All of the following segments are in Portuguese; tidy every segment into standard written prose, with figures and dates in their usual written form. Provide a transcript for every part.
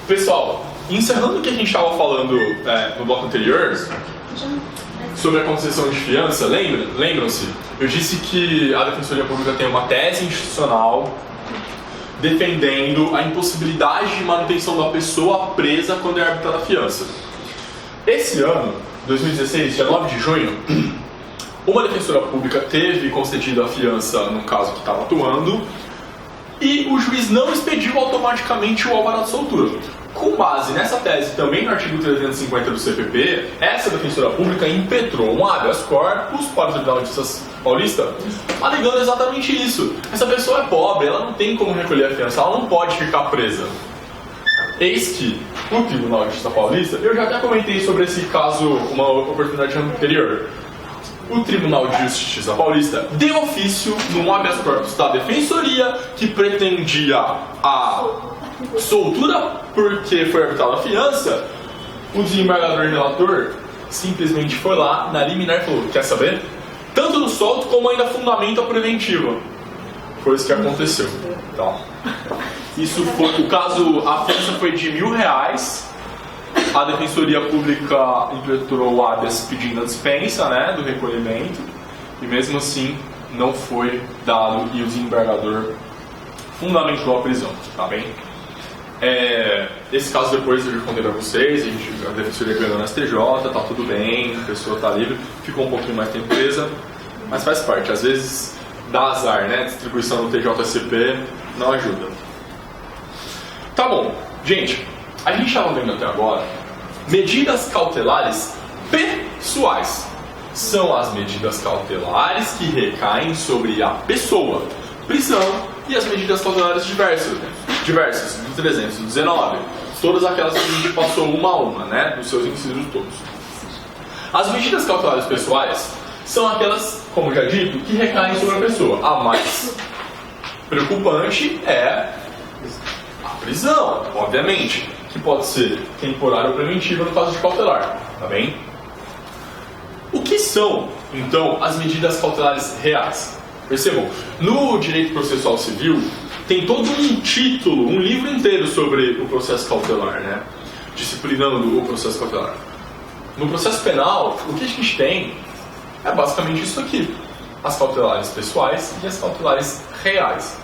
Pessoal, encerrando o que a gente estava falando no bloco anterior, sobre a concessão de fiança, lembram-se? Eu disse que a Defensoria Pública tem uma tese institucional defendendo a impossibilidade de manutenção da pessoa presa quando é arbitrada a fiança. Esse ano, 2016, dia 9 de junho, uma defensora pública teve concedida a fiança num caso que estava atuando e o juiz não expediu automaticamente o alvará de soltura. Com base nessa tese, também no artigo 350 do CPP, essa defensora pública impetrou um habeas corpus para o Tribunal de Justiça Paulista, alegando exatamente isso. Essa pessoa é pobre, ela não tem como recolher a fiança, ela não pode ficar presa. Eis que o Tribunal de Justiça Paulista, eu já até comentei sobre esse caso uma oportunidade anterior, o Tribunal de Justiça Paulista deu ofício num habeas corpus da Defensoria que pretendia a soltura porque foi arbitrada a fiança. O desembargador e relator simplesmente foi lá na liminar e falou: quer saber? Tanto no solto como ainda fundamenta a preventiva. Foi isso que aconteceu. Então, isso foi o caso. A fiança foi de R$1.000. A Defensoria Pública impetrou o habeas pedindo a dispensa, né, do recolhimento, e mesmo assim não foi dado e o desembargador fundamentou a prisão, tá bem? Esse caso depois eu contei pra vocês, a Defensoria ganhou no STJ, tá tudo bem, a pessoa tá livre, ficou um pouquinho mais tempo presa, mas faz parte, às vezes dá azar, né, distribuição do TJSP não ajuda. Tá bom, gente, a gente estava vendo até agora medidas cautelares pessoais. São as medidas cautelares que recaem sobre a pessoa, prisão, e as medidas cautelares diversas, do 319, todas aquelas que a gente passou uma a uma, né, dos seus incisos todos. As medidas cautelares pessoais são aquelas, como já dito, que recaem sobre a pessoa. A mais preocupante é a prisão, obviamente, que pode ser temporária ou preventiva no caso de cautelar, tá bem? O que são, então, as medidas cautelares reais? Percebam, no direito processual civil tem todo um título, um livro inteiro sobre o processo cautelar, né? Disciplinando o processo cautelar. No processo penal, o que a gente tem é basicamente isso aqui: as cautelares pessoais e as cautelares reais.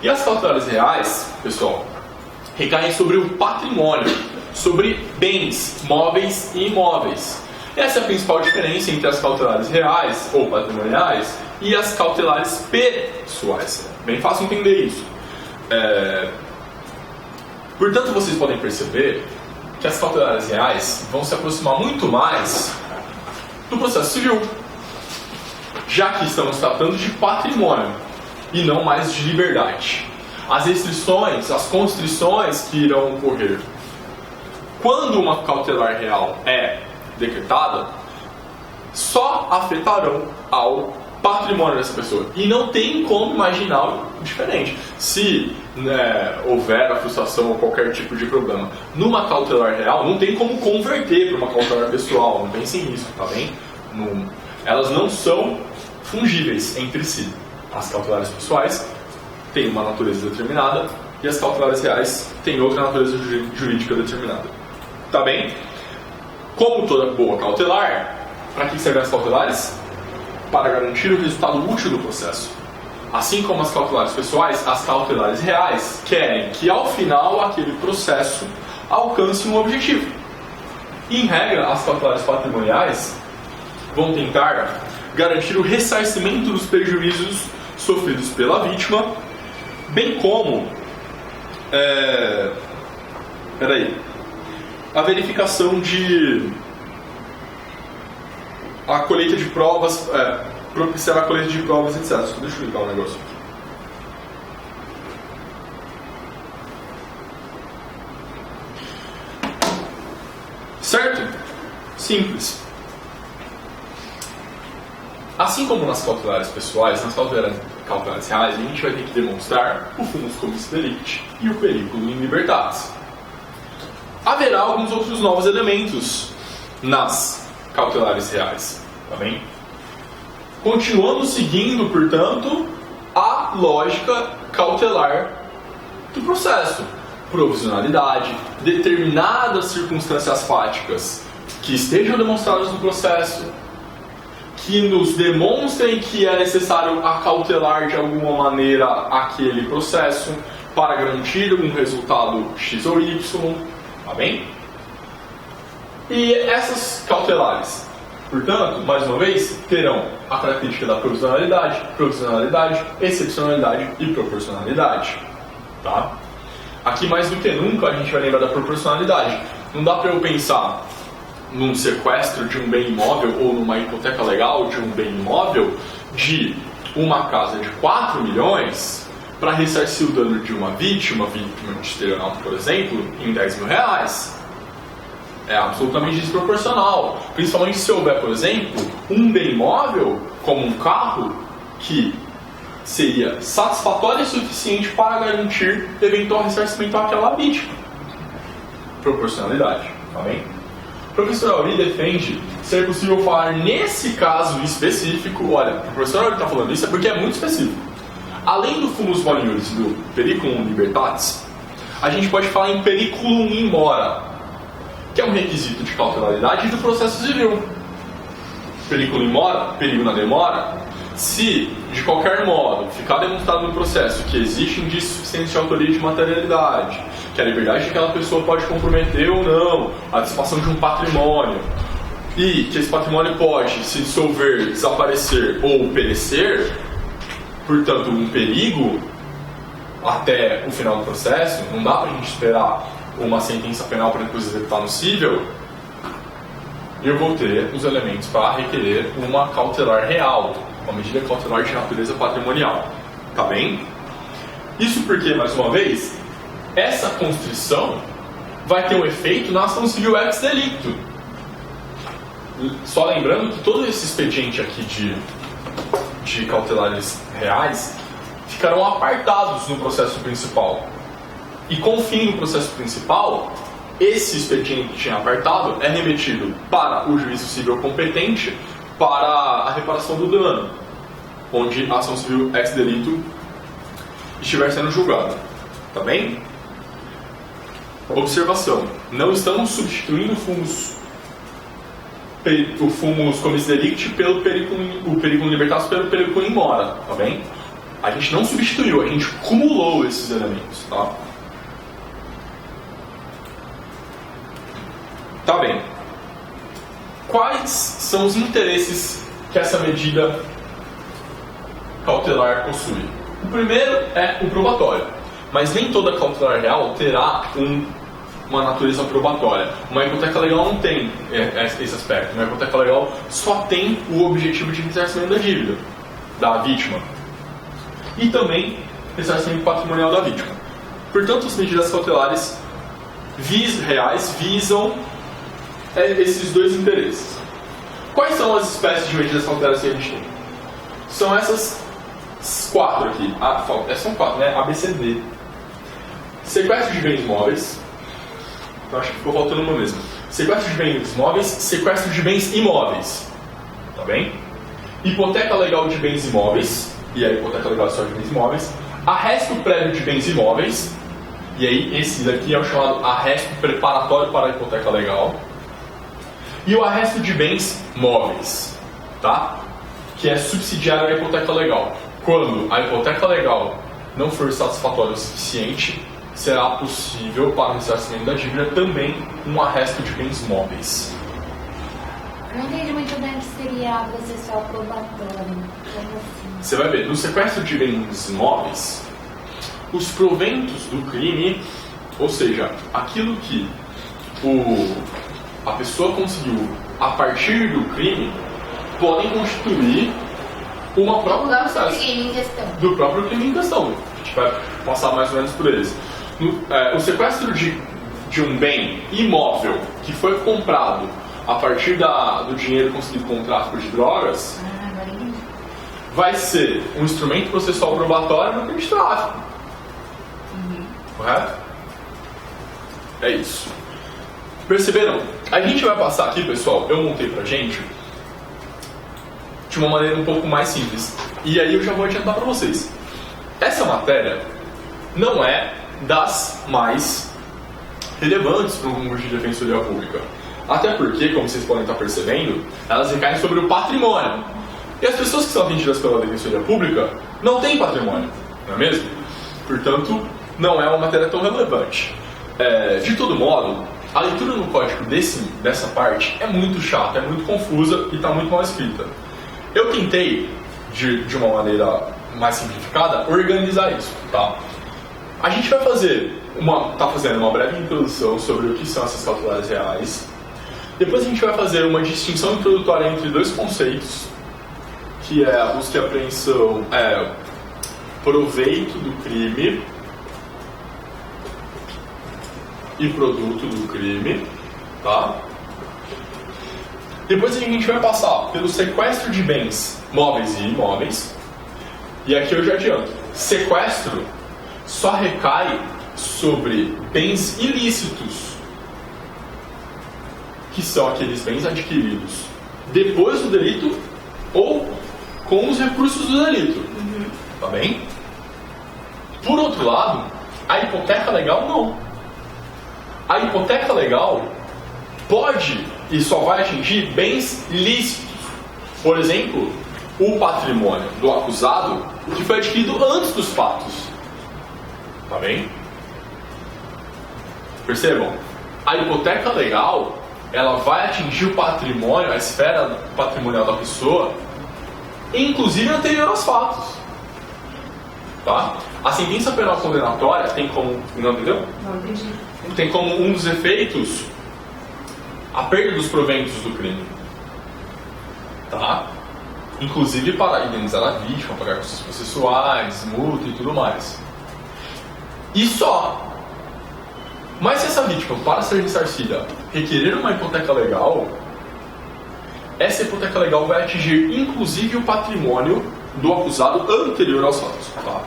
E as cautelares reais, pessoal, recaem sobre o patrimônio, sobre bens móveis e imóveis. Essa é a principal diferença entre as cautelares reais ou patrimoniais e as cautelares pessoais. Bem fácil entender isso. Portanto, vocês podem perceber que as cautelares reais vão se aproximar muito mais do processo civil, já que estamos tratando de patrimônio e não mais de liberdade. As restrições, as constrições que irão ocorrer quando uma cautelar real é decretada só afetarão ao patrimônio dessa pessoa. E não tem como imaginar algo diferente. Se houver a frustração ou qualquer tipo de problema numa cautelar real, não tem como converter para uma cautelar pessoal. Não pensem nisso, tá bem? Elas não são fungíveis entre si. As cautelares pessoais têm uma natureza determinada e as cautelares reais têm outra natureza jurídica determinada. Tá bem? Como toda boa cautelar, para que servem as cautelares? Para garantir o resultado útil do processo. Assim como as cautelares pessoais, as cautelares reais querem que ao final aquele processo alcance um objetivo. E, em regra, as cautelares patrimoniais vão tentar garantir o ressarcimento dos prejuízos sofridos pela vítima, bem como a verificação de a colheita de provas, propiciar a colheita de provas, etc. Deixa eu ligar um negócio aqui. Certo? Simples. Assim como nas cautelares pessoais, nas cautelares reais, a gente vai ter que demonstrar o fumus comis delicti e o periculum in libertatis. Haverá alguns outros novos elementos nas cautelares reais, tá bem? Continuamos seguindo, portanto, a lógica cautelar do processo. provisionalidade, determinadas circunstâncias fáticas que estejam demonstradas no processo, que nos demonstrem que é necessário acautelar de alguma maneira aquele processo para garantir um resultado X ou Y, tá bem? E essas cautelares, portanto, mais uma vez, terão a característica da provisionalidade, excepcionalidade e proporcionalidade, tá? Aqui, mais do que nunca, a gente vai lembrar da proporcionalidade. Não dá para eu pensar num sequestro de um bem imóvel ou numa hipoteca legal de um bem imóvel de uma casa de 4 milhões para ressarcir o dano de uma vítima de estelionato, por exemplo, em 10 mil reais. É absolutamente desproporcional. Principalmente se houver, por exemplo, um bem imóvel, como um carro, que seria satisfatório e suficiente para garantir eventual ressarcimento àquela vítima. Proporcionalidade, tá bem? O professor Auri defende ser possível falar nesse caso específico. Olha, o professor Auri está falando isso porque é muito específico. Além do fumus moniuris e do periculum libertatis, a gente pode falar em periculum in mora, que é um requisito de cautelaridade do processo civil. Periculum in mora, perigo na demora. Se, de qualquer modo, ficar demonstrado no processo que existe indício suficiente de autoria de materialidade, que a liberdade daquela pessoa pode comprometer ou não a dissipação de um patrimônio, e que esse patrimônio pode se dissolver, desaparecer ou perecer, portanto, um perigo até o final do processo, não dá para a gente esperar uma sentença penal para depois executar no cível, eu vou ter os elementos para requerer uma cautelar real, uma medida cautelar de natureza patrimonial. Tá bem? Isso porque, mais uma vez, essa constrição vai ter um efeito na ação civil ex delicto. Só lembrando que todo esse expediente aqui de cautelares reais ficarão apartados no processo principal. E com o fim do processo principal, esse expediente apartado é remetido para o juízo civil competente para a reparação do dano, onde a ação civil ex delito estiver sendo julgada. Tá bem? Observação: não estamos substituindo o fumus comis delicti pelo periculum libertatis pelo periculum in mora, tá bem? A gente não substituiu, a gente cumulou esses elementos, tá? Tá bem. Quais são os interesses que essa medida cautelar possui? O primeiro é o probatório, mas nem toda cautelar real terá uma natureza probatória. Uma hipoteca legal não tem esse aspecto. Uma hipoteca legal só tem o objetivo de ressarcimento da dívida da vítima e também ressarcimento patrimonial da vítima. Portanto, as medidas cautelares reais visam esses dois interesses. Quais são as espécies de medidas cautelares que a gente tem? São essas 4 aqui. São 4, né? A, B, C, D. Sequestro de bens móveis. Eu acho que ficou faltando uma mesmo. Sequestro de bens móveis, sequestro de bens imóveis. Tá bem? Hipoteca legal de bens imóveis. E a hipoteca legal só de bens imóveis. Arresto prévio de bens imóveis. E aí, esse daqui é o chamado arresto preparatório para a hipoteca legal. E o arresto de bens móveis, tá? Que é subsidiário à hipoteca legal. Quando a hipoteca legal não for satisfatória o suficiente, será possível, para o ressarcimento da dívida, também um arresto de bens móveis. Eu não entendi muito bem o que seria processual probatório. Você vai ver, no sequestro de bens móveis, os proventos do crime, ou seja, aquilo que a pessoa conseguiu a partir do crime, podem constituir uma própria do próprio crime em questão. A gente vai passar mais ou menos por eles. O sequestro de um bem imóvel que foi comprado a partir do dinheiro conseguido com o tráfico de drogas vai ser um instrumento processual probatório no crime de tráfico. Correto? É isso. Perceberam? A gente vai passar aqui, pessoal, eu montei pra gente de uma maneira um pouco mais simples. E aí eu já vou adiantar pra vocês. Essa matéria não é das mais relevantes para um concurso de defensoria pública. Até porque, como vocês podem estar percebendo, elas recaem sobre o patrimônio. E as pessoas que são atendidas pela defensoria pública não têm patrimônio, não é mesmo? Portanto, não é uma matéria tão relevante. De todo modo, a leitura no código dessa parte é muito chata, é muito confusa e está muito mal escrita. Eu tentei, de uma maneira mais simplificada, organizar isso, tá? A gente vai fazendo uma breve introdução sobre o que são essas cautelares reais. Depois a gente vai fazer uma distinção introdutória entre dois conceitos, que é a busca e apreensão, proveito do crime e produto do crime, tá? Depois a gente vai passar pelo sequestro de bens móveis e imóveis. E aqui eu já adianto, sequestro só recai sobre bens ilícitos, que são aqueles bens adquiridos depois do delito ou com os recursos do delito. Tá bem? Por outro lado, a hipoteca legal não. A hipoteca legal pode e só vai atingir bens lícitos. Por exemplo, o patrimônio do acusado que foi adquirido antes dos fatos. Tá bem? Percebam? A hipoteca legal, ela vai atingir o patrimônio, a esfera patrimonial da pessoa, inclusive anterior aos fatos. Tá? A sentença penal condenatória tem como... Não entendeu? Não entendi. Tem como um dos efeitos a perda dos proventos do crime. Tá? Inclusive para indenizar a vítima, pagar custos processuais, multa e tudo mais. E só. Mas se essa vítima, para ser ressarcida, requerer uma hipoteca legal, essa hipoteca legal vai atingir inclusive o patrimônio do acusado anterior aos fatos. Tá?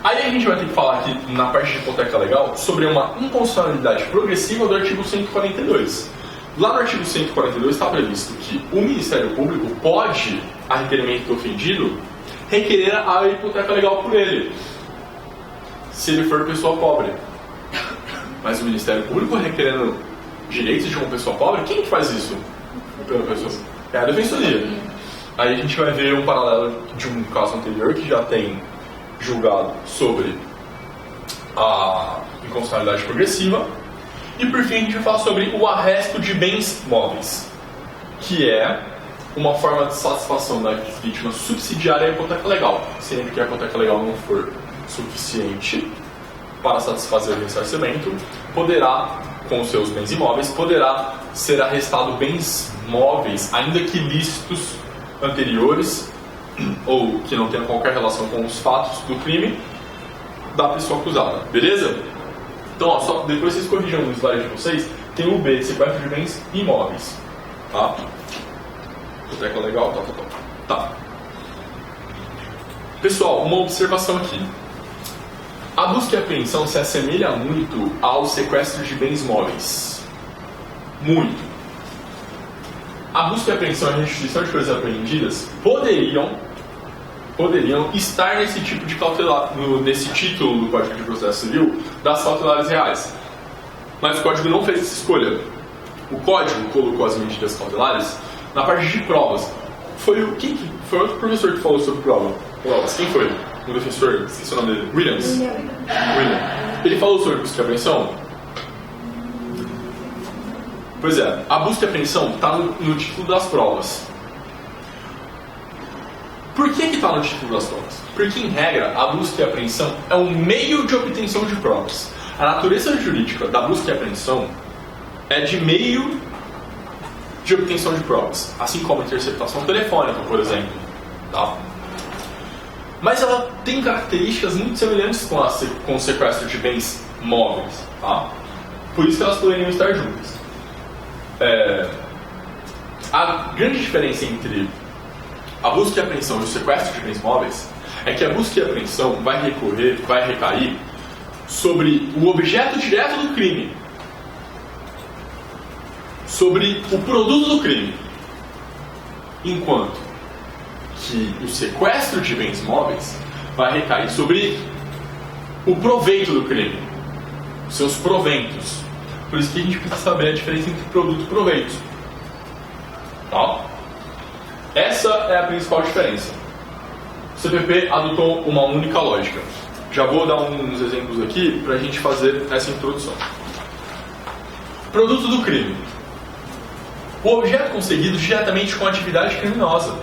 Aí a gente vai ter que falar aqui, na parte de hipoteca legal, sobre uma inconstitucionalidade progressiva do artigo 142. Lá no artigo 142 está previsto que o Ministério Público pode, a requerimento do ofendido, requerer a hipoteca legal por ele, se ele for pessoa pobre. Mas o Ministério Público requerendo direitos de uma pessoa pobre, quem que faz isso pela pessoa? É a defensoria. Aí a gente vai ver um paralelo de um caso anterior que já tem julgado sobre a inconstitucionalidade progressiva. E por fim a gente vai falar sobre o arresto de bens móveis, que é uma forma de satisfação da vítima subsidiária à hipoteca legal, sempre que a hipoteca legal não for suficiente para satisfazer o ressarcimento, poderá, com os seus bens imóveis, poderá ser arrestado bens móveis, ainda que lícitos anteriores ou que não tenham qualquer relação com os fatos do crime da pessoa acusada, beleza? Então, ó, só depois vocês corrijam no slide de vocês, tem o B, sequestro de bens imóveis, tá? Hipoteca legal, tá. Pessoal, uma observação aqui. A busca e apreensão se assemelha muito ao sequestro de bens móveis. Muito. A busca e apreensão e a restituição de coisas apreendidas poderiam estar nesse tipo de cautelar, nesse título do Código de Processo Civil das cautelares reais. Mas o Código não fez essa escolha. O Código colocou as medidas cautelares na parte de provas. Foi outro professor que falou sobre provas. Quem foi? O defensor, esqueci o nome dele. Williams. Ele falou sobre busca e apreensão? Pois é, a busca e apreensão está no título das provas. Por que está no título das provas? Porque, em regra, a busca e apreensão é um meio de obtenção de provas. A natureza jurídica da busca e apreensão é de meio de obtenção de provas, assim como a interceptação telefônica, por exemplo. Tá? Mas ela tem características muito semelhantes com o sequestro de bens móveis. Tá? Por isso que elas poderiam estar juntas. A grande diferença entre a busca e apreensão e o sequestro de bens móveis é que a busca e apreensão vai recair sobre o objeto direto do crime, sobre o produto do crime, enquanto que o sequestro de bens móveis vai recair sobre o proveito do crime, seus proventos. Por isso que a gente precisa saber a diferença entre produto e proveito. Tá? Essa é a principal diferença. O CPP adotou uma única lógica. Já vou dar uns exemplos aqui para a gente fazer essa introdução. Produto do crime. O objeto conseguido diretamente com a atividade criminosa.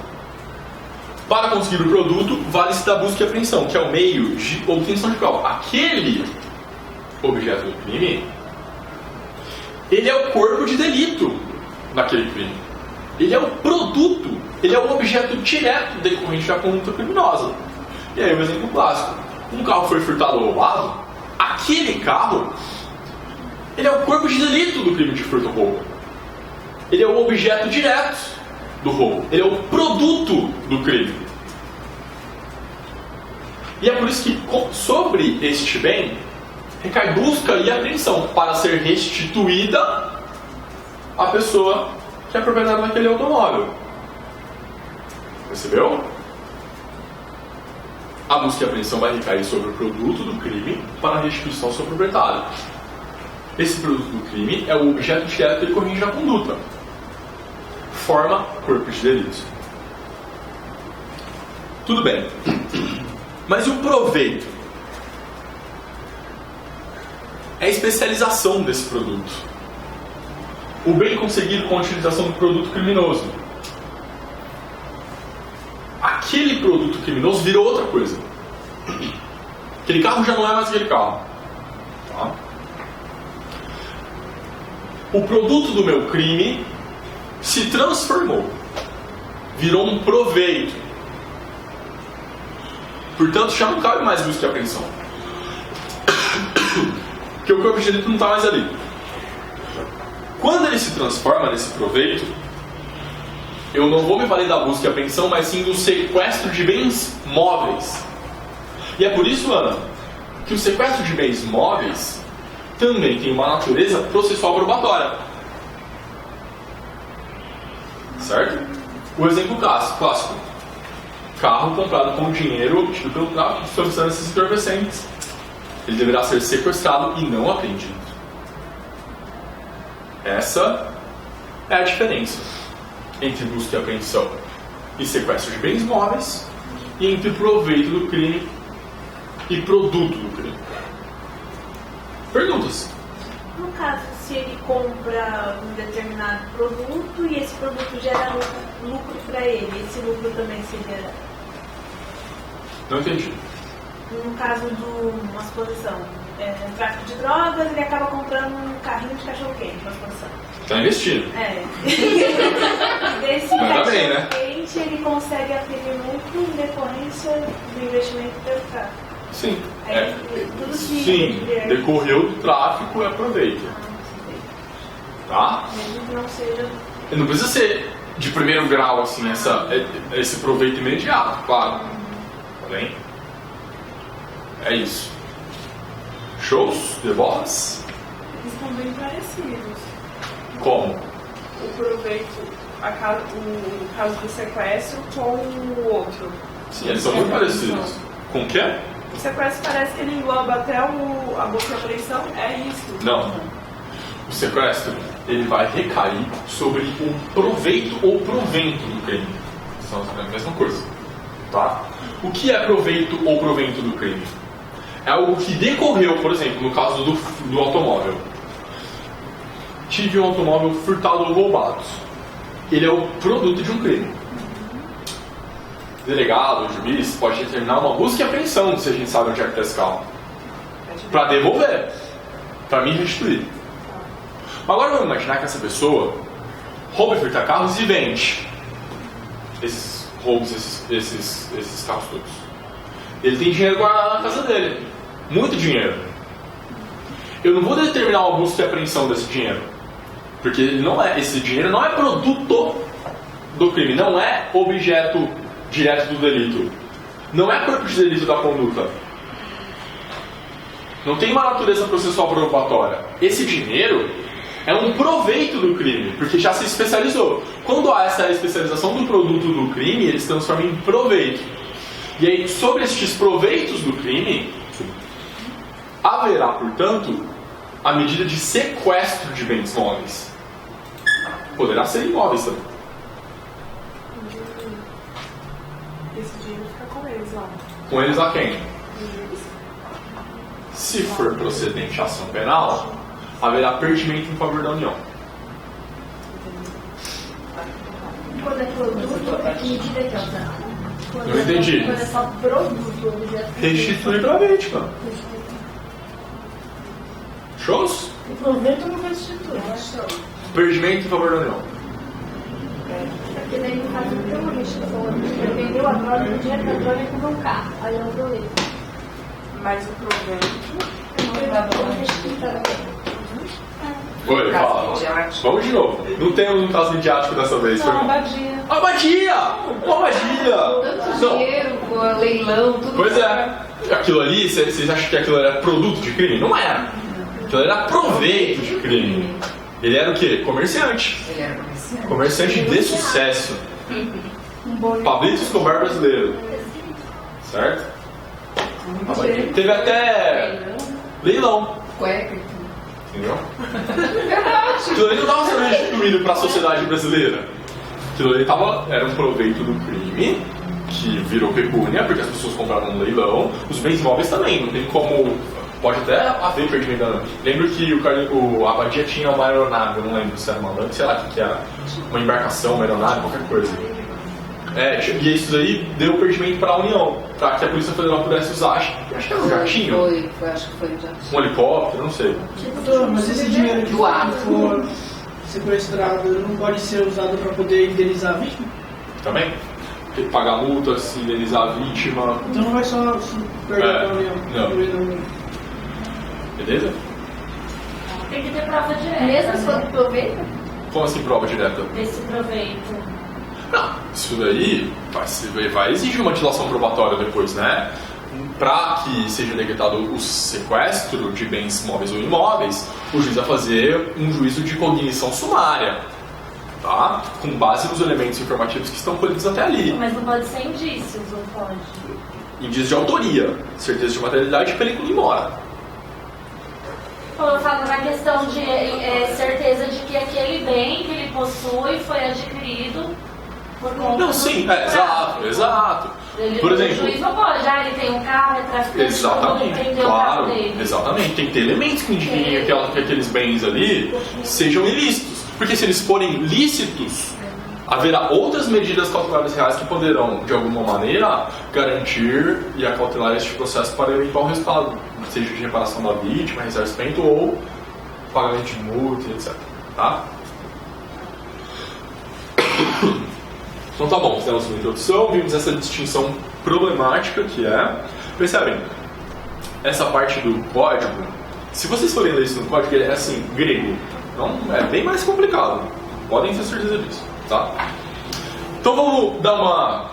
Para conseguir o produto, vale-se da busca e apreensão, que é o meio de obtenção de prova. Aquele objeto do crime, ele é o corpo de delito naquele crime. Ele é o produto, ele é o objeto direto decorrente da conduta criminosa. E aí, um exemplo clássico. Um carro foi furtado ou roubado, aquele carro, ele é o corpo de delito do crime de furto ou roubo. Ele é o objeto direto do roubo. Ele é o produto do crime. E é por isso que sobre este bem recai busca e apreensão para ser restituída à pessoa que é proprietária daquele automóvel. Percebeu? A busca e apreensão vai recair sobre o produto do crime para a restituição ao seu proprietário. Esse produto do crime é o objeto direto decorrente da conduta. Forma corpo de delito. Tudo bem. Mas e o proveito? É a especialização desse produto. O bem conseguido com a utilização do produto criminoso. Aquele produto criminoso virou outra coisa. Aquele carro já não é mais aquele carro. Tá? O produto do meu crime se transformou. Virou um proveito. Portanto, já não cabe mais busca e apreensão. Porque o corpo de delito não está mais ali. Quando ele se transforma nesse proveito, eu não vou me valer da busca e apreensão, mas sim do sequestro de bens móveis. E é por isso, Ana, que o sequestro de bens móveis também tem uma natureza processual probatória. Certo? O exemplo clássico. Carro comprado com dinheiro obtido pelo tráfico de substâncias entorpecentes. Ele deverá ser sequestrado e não apreendido. Essa é a diferença entre busca e apreensão e sequestro de bens móveis, e entre proveito do crime e produto do crime. Perguntas? No caso, se ele compra um determinado produto e esse produto gera lucro para ele, esse lucro também seria... Não entendi. No caso de uma exposição, tráfico de drogas, ele acaba comprando um carrinho de cachorro-quente para exposição. Está investindo. Desse cachorro-quente, ele consegue aferir lucro em decorrência do investimento pelo tráfico. Sim. Tudo sim. Decorreu do tráfico e aproveita. Tá? Mesmo que não seja... Não precisa ser de primeiro grau, assim, esse proveito imediato, claro. Tá bem? É isso. Shows? Devoras? Eles são bem parecidos. Como? O proveito, o caso do sequestro com o outro. Sim, eles são muito parecidos. Com o quê? O sequestro parece que ele engloba até a busca e apreensão, é isso? Não. O sequestro, ele vai recair sobre o proveito ou provento do crime. São a mesma coisa. Tá? O que é proveito ou provento do crime? É algo que decorreu, por exemplo, no caso do automóvel. Tive um automóvel furtado ou roubado. Ele é o produto de um crime. O delegado, o juiz, pode determinar uma busca e apreensão se a gente sabe onde é que está esse carro. Para devolver. Para me restituir. Mas agora vamos imaginar que essa pessoa rouba e furta carros e vende esses roubos, esses carros todos. Ele tem dinheiro guardado na casa dele. Muito dinheiro. Eu não vou determinar uma busca e apreensão desse dinheiro. Porque esse dinheiro não é produto do crime. Não é objeto direto do delito. Não é corpo de delito da conduta. Não tem uma natureza processual probatória. Esse dinheiro é um proveito do crime, porque já se especializou. Quando há essa especialização do produto do crime, ele se transforma em proveito. E aí, sobre estes proveitos do crime, Haverá, portanto, a medida de sequestro de bens móveis. Poderá ser imóveis também. Esse dinheiro fica com eles lá. Com eles a quem? Se for procedente a ação penal, haverá perdimento em favor da União. Quando é produto, que medida que é usada? Não entendi. Quando é só produto, objeto. Restituir para a vítima. Shows? O proveito não restitui. Perdimento em favor da União. Porque daí no caso não tem uma restituição. Ele vendeu a droga, o dinheiro da droga e comprou um carro. Aí eu dou ele. Mas o proveito. Oi, fala. Vamos de novo. Não temos um caso midiático dessa vez. Não, abadia. Abadia! Uma abadia! Tanto Não. dinheiro, leilão, tudo. Pois é. Aquilo ali, vocês acham que aquilo era produto de crime? Não era. Aquilo era proveito de crime. Ele era o quê? Comerciante. Ele era comerciante. Comerciante de sucesso. Pablito Escobar brasileiro. Certo? Teve até leilão. Cueca. Entendeu? Aquilo ali não estava sendo restituído para a sociedade brasileira. Aquilo ali era um proveito do crime, que virou pecúnia, porque as pessoas compraram no leilão. Os bens móveis também, não tem como. Pode até haver perdimento da. Lembro que o Abadia tinha uma aeronave, eu não lembro se era uma lancha, sei lá o que era. Uma embarcação, uma aeronave, qualquer coisa. E isso aí deu perdimento para a União, para que a Polícia Federal pudesse usar. Acho que era um jatinho. Acho que foi um jatinho. Um helicóptero, não sei. Doutor, mas esse dinheiro que for sequestrado não pode ser usado para poder indenizar a vítima? Também? Tem que pagar multa, se indenizar a vítima. Então não vai só perder a União. Não. Beleza? Tem que ter prova direta. Mesmo se for proveito? Como assim prova direta? Desse proveito. Não, isso daí vai exigir uma dilação probatória depois, né? Para que seja decretado o sequestro de bens móveis ou imóveis, o juiz vai fazer um juízo de cognição sumária, tá? Com base nos elementos informativos que estão colhidos até ali. Mas não pode ser indícios, ou pode? Indício de autoria, certeza de materialidade e película em mora. Eu falo na questão de certeza de que aquele bem que ele possui foi adquirido por conta Não, sim, exato. Por exemplo, o juiz não pode, ele tem um carro, é traficante, exatamente, tem que ter o claro, carro dele. exatamente, tem que ter elementos que indiquem que aqueles bens ali sejam ilícitos, porque se eles forem lícitos, haverá outras medidas cautelares reais que poderão, de alguma maneira, garantir e acautelar este processo para evitar o resultado, seja de reparação da vítima, ressarcimento ou pagamento de multa, etc. Tá? Então tá bom, fizemos uma introdução, vimos essa distinção problemática que é... Percebem? Essa parte do código, se vocês forem ler isso no código, ele é assim, grego. Então é bem mais complicado. Podem ter certeza disso, tá? Então vamos dar uma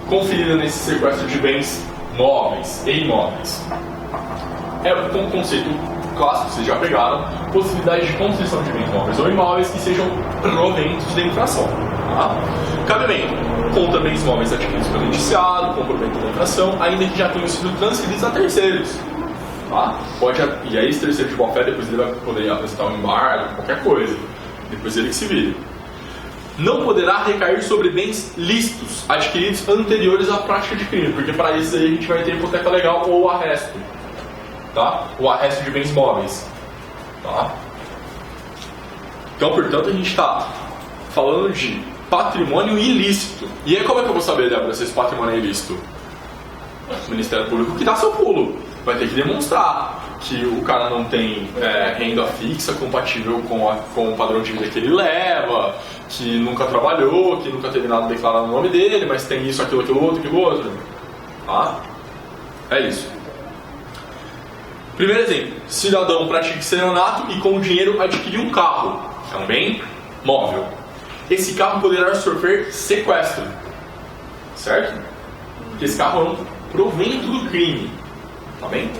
conferida nesse sequestro de bens móveis e imóveis. É um conceito clássico, vocês já pegaram, possibilidade de construção de bens móveis ou imóveis que sejam proventos da infração. Tá? Cabimento: contra bens móveis adquiridos pelo indiciado, com provento da infração, ainda que já tenham sido transferidos a terceiros. Tá? E aí esse terceiro de boa fé, depois ele vai poder apresentar um embargo, qualquer coisa. Depois ele que se vire. Não poderá recair sobre bens lícitos adquiridos anteriores à prática de crime, porque para isso aí a gente vai ter hipoteca legal ou arresto. Tá? O arresto de bens móveis. Tá? Então, portanto, a gente está falando de patrimônio ilícito. E aí como é que eu vou saber, Débora, se esse patrimônio é ilícito? O Ministério Público que dá seu pulo. Vai ter que demonstrar que o cara não tem renda fixa compatível com o padrão de vida que ele leva, que nunca trabalhou, que nunca teve nada declarado no nome dele, mas tem isso, aquilo, aquilo outro. Tá? É isso. Primeiro exemplo: cidadão pratica estelionato e com o dinheiro adquiriu um carro, é um bem móvel. Esse carro poderá sofrer sequestro, certo? Porque esse carro é um provento do crime, tá bem?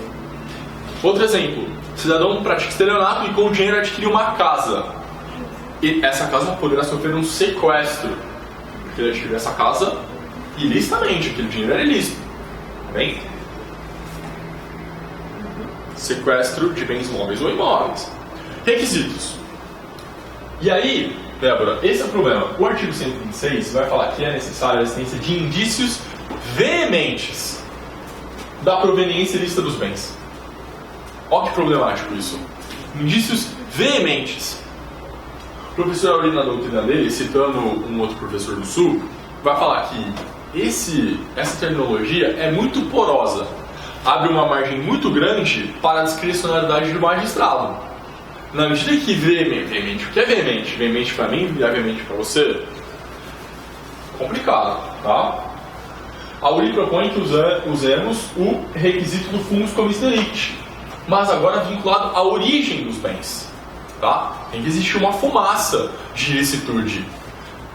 Outro exemplo: cidadão pratica estelionato e com o dinheiro adquiriu uma casa. E essa casa poderá sofrer um sequestro, porque ele adquiriu essa casa ilicitamente, aquele dinheiro era ilícito, tá bem? sequestro de bens móveis ou imóveis. Requisitos. E aí, Débora, esse é o problema. O artigo 126 vai falar que é necessária a existência de indícios veementes da proveniência ilícita dos bens. Olha que problemático isso. Indícios veementes. O professor Aurina, na doutrina dele, citando um outro professor do Sul, vai falar que essa terminologia é muito porosa. Abre uma margem muito grande para a discricionalidade do magistrado. Na medida que veemente, o que é veemente? Veemente para mim e veemente para você? Complicado, tá? A URI propõe que usemos o requisito do fumus comis delicti, mas agora vinculado à origem dos bens, tá? Tem que existir uma fumaça de ilicitude.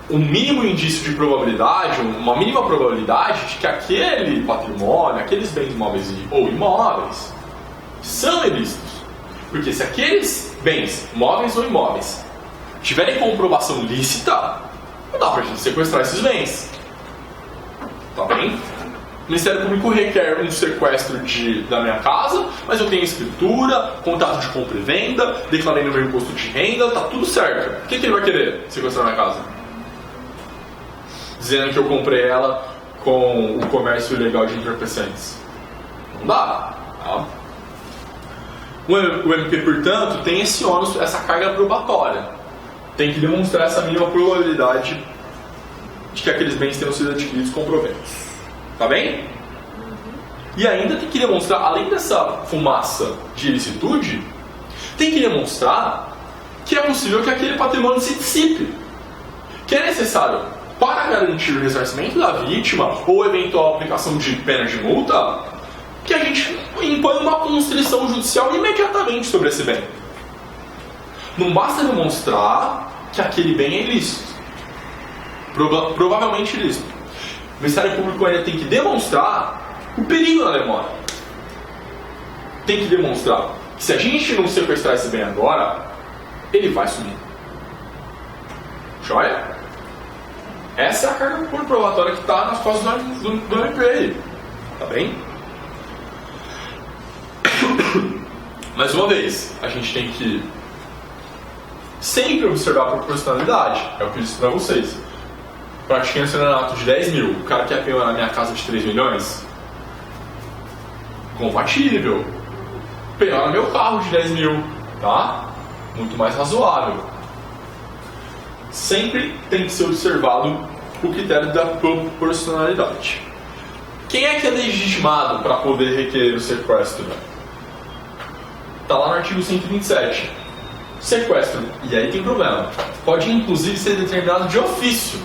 Um mínimo indício de probabilidade, uma mínima probabilidade de que aquele patrimônio, aqueles bens móveis ou imóveis são ilícitos. Porque se aqueles bens, móveis ou imóveis, tiverem comprovação lícita, não dá pra gente sequestrar esses bens. Tá bem? O Ministério Público requer um sequestro da minha casa, mas eu tenho escritura, contrato de compra e venda, declarei no meu imposto de renda, tá tudo certo. O que ele vai querer sequestrar minha casa? Dizendo que eu comprei ela com o comércio ilegal de entorpecentes. Não dá. Tá? O MP, portanto, tem esse ônus, essa carga probatória. Tem que demonstrar essa mínima probabilidade de que aqueles bens tenham sido adquiridos com proventos. Tá bem? E ainda tem que demonstrar, além dessa fumaça de ilicitude, tem que demonstrar que é possível que aquele patrimônio se dissipe. Que é necessário, para garantir o ressarcimento da vítima ou eventual aplicação de pena de multa, que a gente impõe uma constrição judicial imediatamente sobre esse bem. Não basta demonstrar que aquele bem é ilícito. Provavelmente ilícito. O Ministério Público ainda tem que demonstrar o perigo da demora. Tem que demonstrar que se a gente não sequestrar esse bem agora, ele vai sumir. Joia? Essa é a carga comprobatória que está nas costas do MP aí. Tá bem? Mais uma vez, a gente tem que sempre observar a proporcionalidade. É o que eu disse para vocês. Pratiquei um estelionato de 10 mil, o cara quer pegar na minha casa de 3 milhões? Compatível. Pegar no meu carro de 10 mil, tá? Muito mais razoável. Sempre tem que ser observado o critério da proporcionalidade. Quem é que é legitimado para poder requerer o sequestro? Está lá no artigo 127. Sequestro, e aí tem problema, pode inclusive ser determinado de ofício.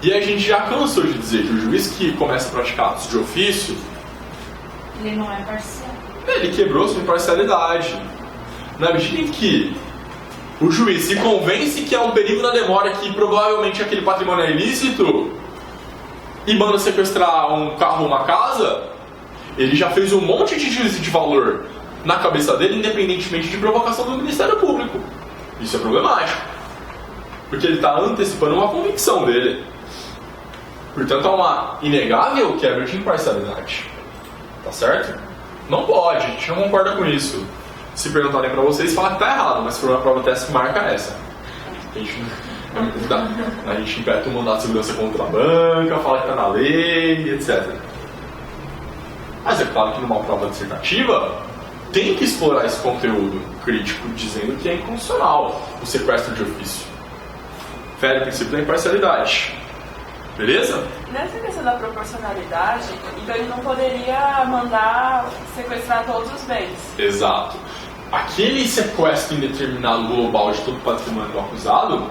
E a gente já cansou de dizer que o juiz que começa a praticar atos de ofício, ele não é parcial. Ele quebrou sua imparcialidade. Na medida em que o juiz se convence que há um perigo na demora, que provavelmente aquele patrimônio é ilícito, e manda sequestrar um carro ou uma casa, ele já fez um monte de juízo de valor na cabeça dele, independentemente de provocação do Ministério Público. Isso é problemático, porque ele está antecipando uma convicção dele. Portanto, há uma inegável quebra de imparcialidade. Tá certo? Não pode, a gente não concorda com isso. Se perguntarem para vocês, fala que tá errado, mas se for uma prova teste, marca essa. A gente impede o mandato de segurança contra a banca, fala que tá na lei, etc. Mas é claro que numa prova dissertativa tem que explorar esse conteúdo crítico, dizendo que é inconstitucional o sequestro de ofício. Fere o princípio da imparcialidade. Beleza? Nessa questão da proporcionalidade, então ele não poderia mandar sequestrar todos os bens. Exato. Aquele sequestro indeterminado global de todo o patrimônio do acusado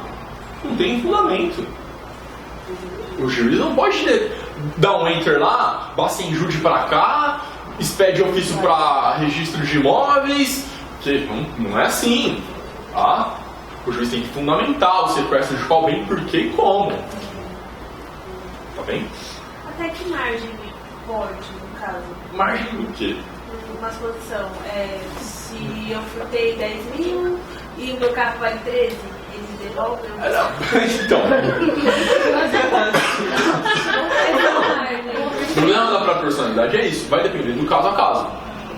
não tem fundamento. O juiz não pode dar um enter lá, basta em júri para cá, expede ofício para registro de imóveis, que não é assim. Tá? O juiz tem que fundamentar o sequestro de qual bem, por que e como. Tá bem? Até que margem pode, no caso? Margem do quê? Uma exposição. Se eu furtei 10 mil e o meu carro vale 13, eles devolvem? Então. O problema da proporcionalidade é isso, vai depender do caso a caso.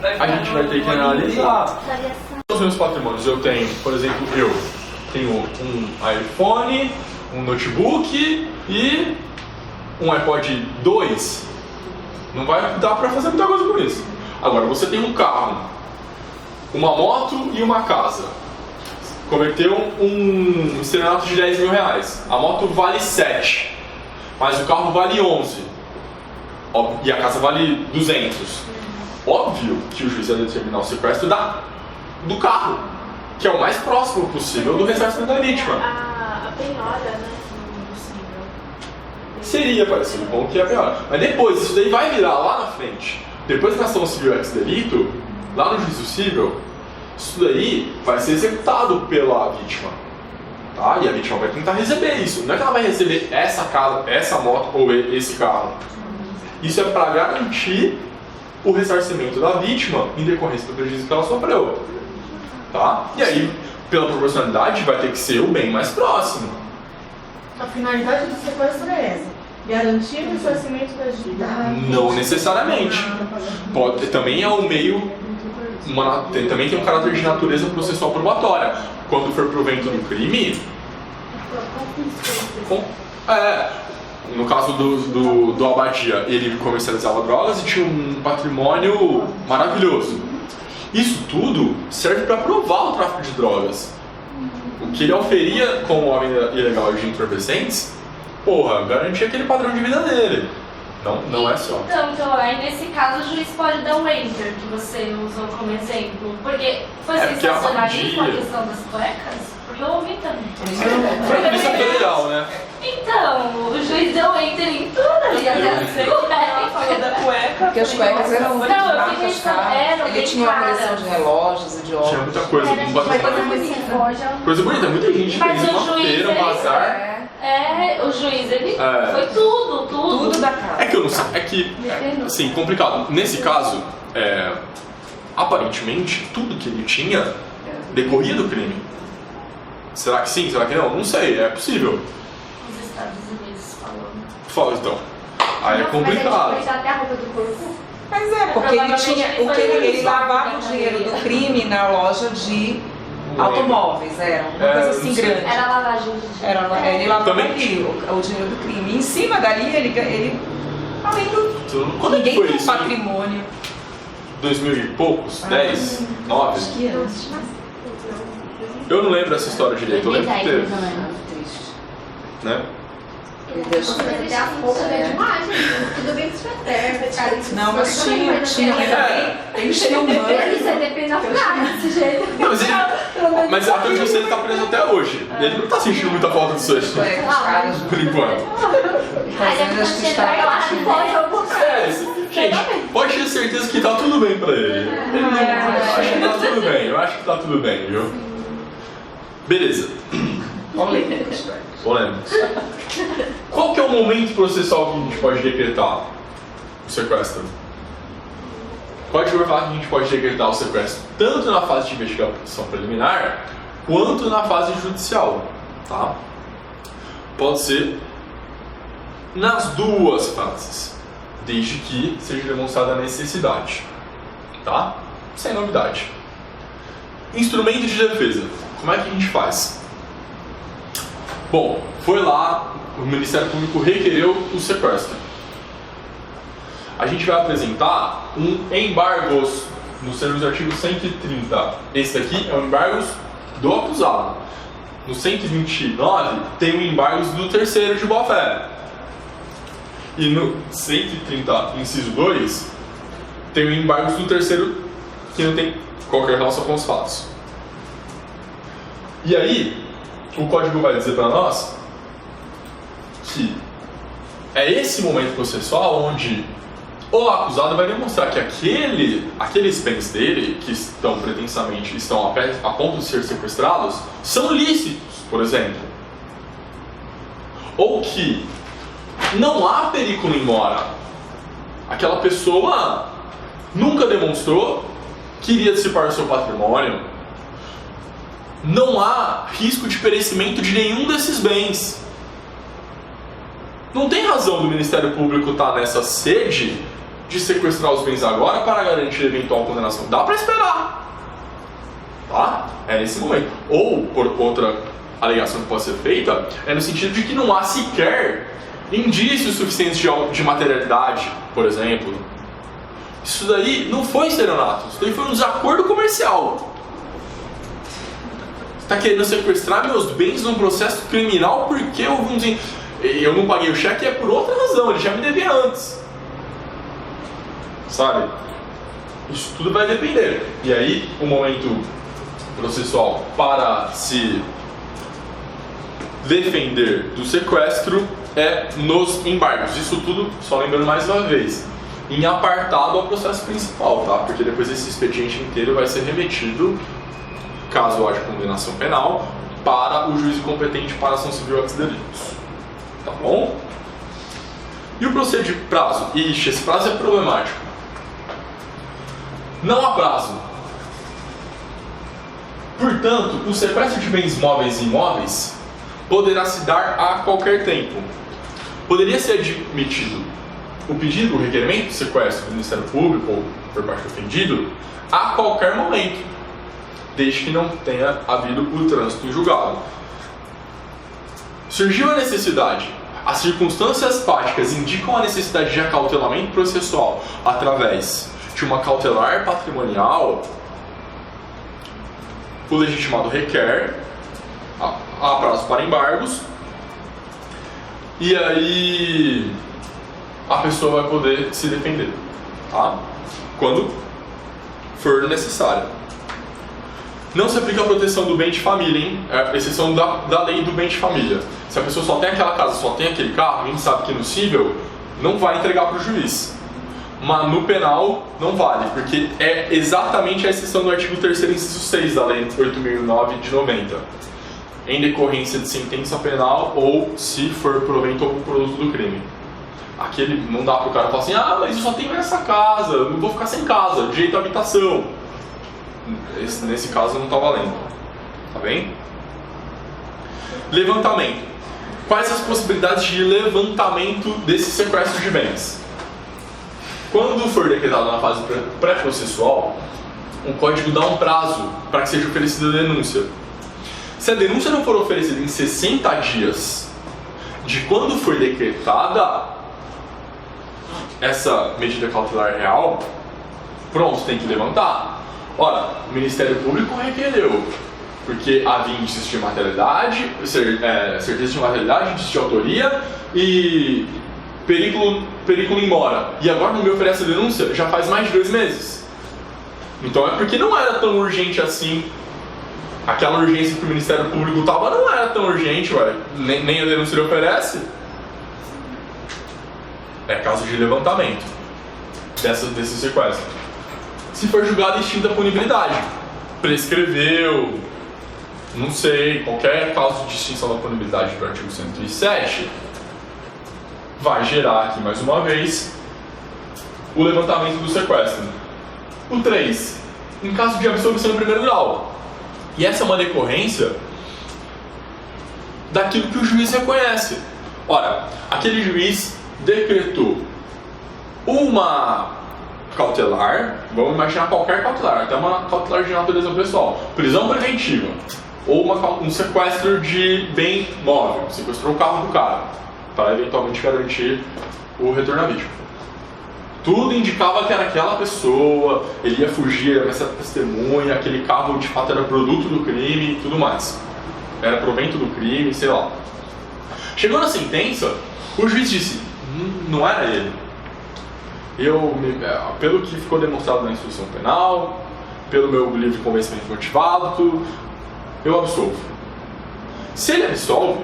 a gente vai ter que analisar. Os meus patrimônios, eu tenho, por exemplo, eu tenho um iPhone, um notebook e um iPod 2. Não vai dar pra fazer muita coisa com isso. Agora, você tem um carro, uma moto e uma casa. Converteu um estelionato de 10 mil reais. A moto vale 7, mas o carro vale 11. E a casa vale 200. Óbvio que o juiz vai determinar o sequestro do carro, que é o mais próximo possível do ressarcimento da vítima. A penhora, né? Possível. Seria parecido com o que é pior. Mas depois, isso daí vai virar lá na frente. Depois da ação civil ex-delito, lá no juízo civil, isso daí vai ser executado pela vítima. Tá? E a vítima vai tentar receber isso. Não é que ela vai receber essa casa, essa moto ou esse carro. Isso é para garantir o ressarcimento da vítima em decorrência do prejuízo que ela sofreu. Tá? E aí, pela proporcionalidade, vai ter que ser o bem mais próximo. A finalidade do sequestro é essa. Garantir o ressarcimento da dívida. Não necessariamente. Também é um meio. Também tem um caráter de natureza processual probatória. Quando for provento do crime. No caso do Abadia, ele comercializava drogas e tinha um patrimônio maravilhoso. Isso tudo serve para provar o tráfico de drogas. O que ele oferia como homem ilegal de entorpecentes, garantia aquele padrão de vida dele. Não é só. Então, aí nesse caso o juiz pode dar um enter, que você usou como exemplo. Porque foi sensacionalismo a questão das cuecas? Porque eu ouvi também. Isso é federal, né? Então, o juiz deu enter em tudo ali, até as cuecas. Da cueca. Porque as cuecas eram Não, de eu marcas fiquei caras. Ele tinha uma coleção caras. de relógios e de óculos. Tinha muita coisa. Coisa bonita, muita gente Mas fez o uma juiz, feira, um ele- bazar. O juiz, ele foi tudo. Tudo da casa. É que eu não sei, é que, assim, complicado. Nesse caso, aparentemente, tudo que ele tinha decorria do crime. Será que sim? Será que não? Não sei, é possível. Os Estados Unidos falando. Fala então. Aí é complicado. Mas até a roupa do corpo. Mas porque ele tinha. Ele lavava o dinheiro do crime na loja de automóveis, era uma coisa assim grande. Era lavagem de dinheiro. Ele lavava Também ali o dinheiro do crime. E em cima dali, ele além do. Quando é que Ninguém foi tem isso? patrimônio. 2000 e poucos? 10? 9? Que antes. Eu não lembro essa história direito, eu lembro que teve. Triste. Né? Ele deixou. Até a roupa é demais, gente. Tudo bem que isso é terra, Não, mas tinha ainda bem. Eles tinham banco. Você depende da frase desse jeito. Não, mas até onde você tá preso até hoje. Ele não tá sentindo muita falta disso aí. Caras, Por enquanto. fazendo as que Gente, pode ter certeza que tá tudo bem pra ele. Eu acho que tá tudo bem, eu acho que tá tudo bem, viu? Beleza. Polêmicos. Qual que é o momento processual que a gente pode decretar o sequestro? O Código vai falar que a gente pode decretar o sequestro tanto na fase de investigação preliminar quanto na fase judicial, tá? Pode ser nas duas fases, desde que seja demonstrada a necessidade, tá? Sem novidade. Instrumento de defesa. Como é que a gente faz? Bom, foi lá, o Ministério Público requereu o sequestro. A gente vai apresentar um embargo nos termos do artigo 130. Esse daqui é o embargo do acusado. No 129 tem o embargo do terceiro de boa-fé. E no 130, inciso 2, tem o embargo do terceiro que não tem qualquer relação com os fatos. E aí, o código vai dizer para nós que é esse momento processual onde o acusado vai demonstrar que aqueles bens dele, que pretensamente estão a ponto de ser sequestrados, são lícitos, por exemplo. Ou que não há perigo em mora. Aquela pessoa nunca demonstrou que iria dissipar o seu patrimônio. Não há risco de perecimento de nenhum desses bens. Não tem razão do Ministério Público estar nessa sede de sequestrar os bens agora para garantir eventual condenação. Dá para esperar. Tá? É nesse momento. Ou, por outra alegação que pode ser feita, é no sentido de que não há sequer indícios suficientes de materialidade, por exemplo. Isso daí não foi estelionato, isso daí foi um desacordo comercial. Você está querendo sequestrar meus bens num processo criminal porque eu não paguei o cheque, é por outra razão, ele já me devia antes. Sabe? Isso tudo vai depender. E aí, o momento processual para se defender do sequestro é nos embargos. Isso tudo, só lembrando mais uma vez, em apartado ao processo principal, tá? Porque depois esse expediente inteiro vai ser remetido, caso haja condenação penal, para o juiz competente para ação civil ex delitos. Tá bom? E o procedimento prazo? Ixi, esse prazo é problemático. Não há prazo. Portanto, o sequestro de bens móveis e imóveis poderá se dar a qualquer tempo. Poderia ser admitido o pedido, o requerimento de sequestro do Ministério Público ou por parte do ofendido a qualquer momento, desde que não tenha havido o trânsito em julgado. Surgiu a necessidade. As circunstâncias fáticas indicam a necessidade de acautelamento processual através de uma cautelar patrimonial. O legitimado requer, há prazo para embargos, e aí a pessoa vai poder se defender, tá? Quando for necessário. Não se aplica a proteção do bem de família, hein? É exceção da lei do bem de família. Se a pessoa só tem aquela casa, só tem aquele carro, a gente sabe que no cível não vai entregar para o juiz. Mas no penal não vale, porque é exatamente a exceção do artigo 3º, inciso 6 da Lei 8.009 de 90. Em decorrência de sentença penal ou se for provento ou produto do crime. Aquele não dá para o cara falar assim, mas eu só tenho essa casa, eu não vou ficar sem casa, direito à habitação. Nesse caso não está valendo. Tá bem? Levantamento. Quais as possibilidades de levantamento desse sequestro de bens? Quando for decretado na fase pré-processual, o código dá um prazo para que seja oferecida a denúncia. Se a denúncia não for oferecida em 60 dias de quando foi decretada essa medida cautelar real, pronto, tem que levantar. Ora, o Ministério Público requereu, porque havia indícios de materialidade, certeza de materialidade, indício de autoria e perigo em mora. E agora não me oferece a denúncia já faz mais de 2 meses. Então é porque não era tão urgente assim. Aquela urgência que o Ministério Público estava não era tão urgente, ué. Nem a denúncia lhe oferece. É caso de levantamento desse sequestro. Se for julgado extinta a punibilidade, prescreveu, não sei, qualquer caso de extinção da punibilidade do artigo 107, vai gerar aqui mais uma vez o levantamento do sequestro. O 3, em caso de absolvição em primeiro grau. E essa é uma decorrência daquilo que o juiz reconhece. Ora, aquele juiz decretou uma cautelar, vamos imaginar qualquer cautelar, até uma cautelar de natureza pessoal, prisão preventiva, ou um sequestro de bem móvel, sequestrou o carro do cara, para eventualmente garantir o retorno à vítima. Tudo indicava que era aquela pessoa, ele ia fugir, era essa testemunha, aquele carro de fato era produto do crime e tudo mais. Era provento do crime, sei lá. Chegou na sentença, o juiz disse, não era ele. Pelo que ficou demonstrado na instrução penal, pelo meu livre convencimento motivado, tudo, eu absolvo. Se ele absolve,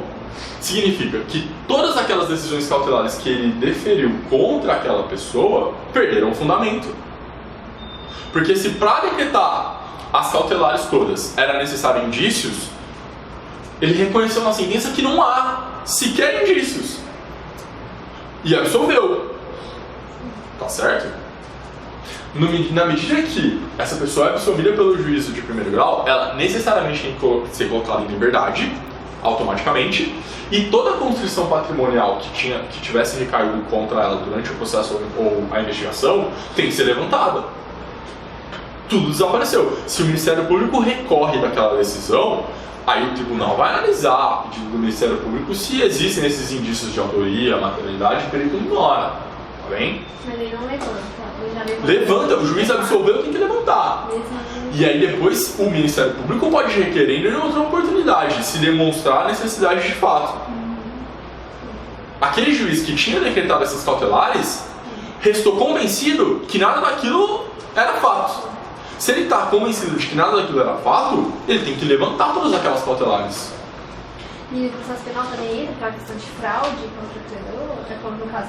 significa que todas aquelas decisões cautelares que ele deferiu contra aquela pessoa perderam o fundamento. Porque se para decretar as cautelares todas era necessário indícios, ele reconheceu na sentença que não há sequer indícios. E absolveu. Tá certo? Na medida que essa pessoa é absolvida pelo juízo de primeiro grau, ela necessariamente tem que ser colocada em liberdade automaticamente, e toda a constrição patrimonial que tivesse recaído contra ela durante o processo ou a investigação tem que ser levantada. Tudo desapareceu. Se o Ministério Público recorre daquela decisão, aí o tribunal vai analisar a pedido do Ministério Público se existem esses indícios de autoria, materialidade, e o perito ignora. Tá bem? Mas ele não levanta. Levanta, o juiz absolveu, tem que levantar. E aí depois o Ministério Público pode requerer em outra oportunidade, se demonstrar a necessidade de fato. Aquele juiz que tinha decretado essas cautelares restou convencido que nada daquilo era fato. Se ele está convencido de que nada daquilo era fato, ele tem que levantar todas aquelas cautelares. E o processo penal também entra para a questão de fraude contra o credor? É como no caso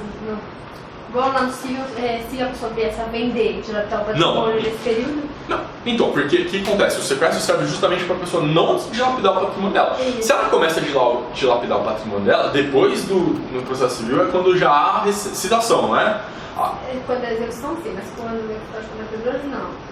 igual lá no civil, se a pessoa viesse a vender, dilatar o patrimônio nesse período? Não. Então, porque o que acontece? O sequestro serve justamente para a pessoa não dilapidar o patrimônio dela. Se ela começa a dilapidar o patrimônio dela, depois no processo civil é quando já há rescisão, não é? Quando é execução, sim, mas quando é execução de credores, não.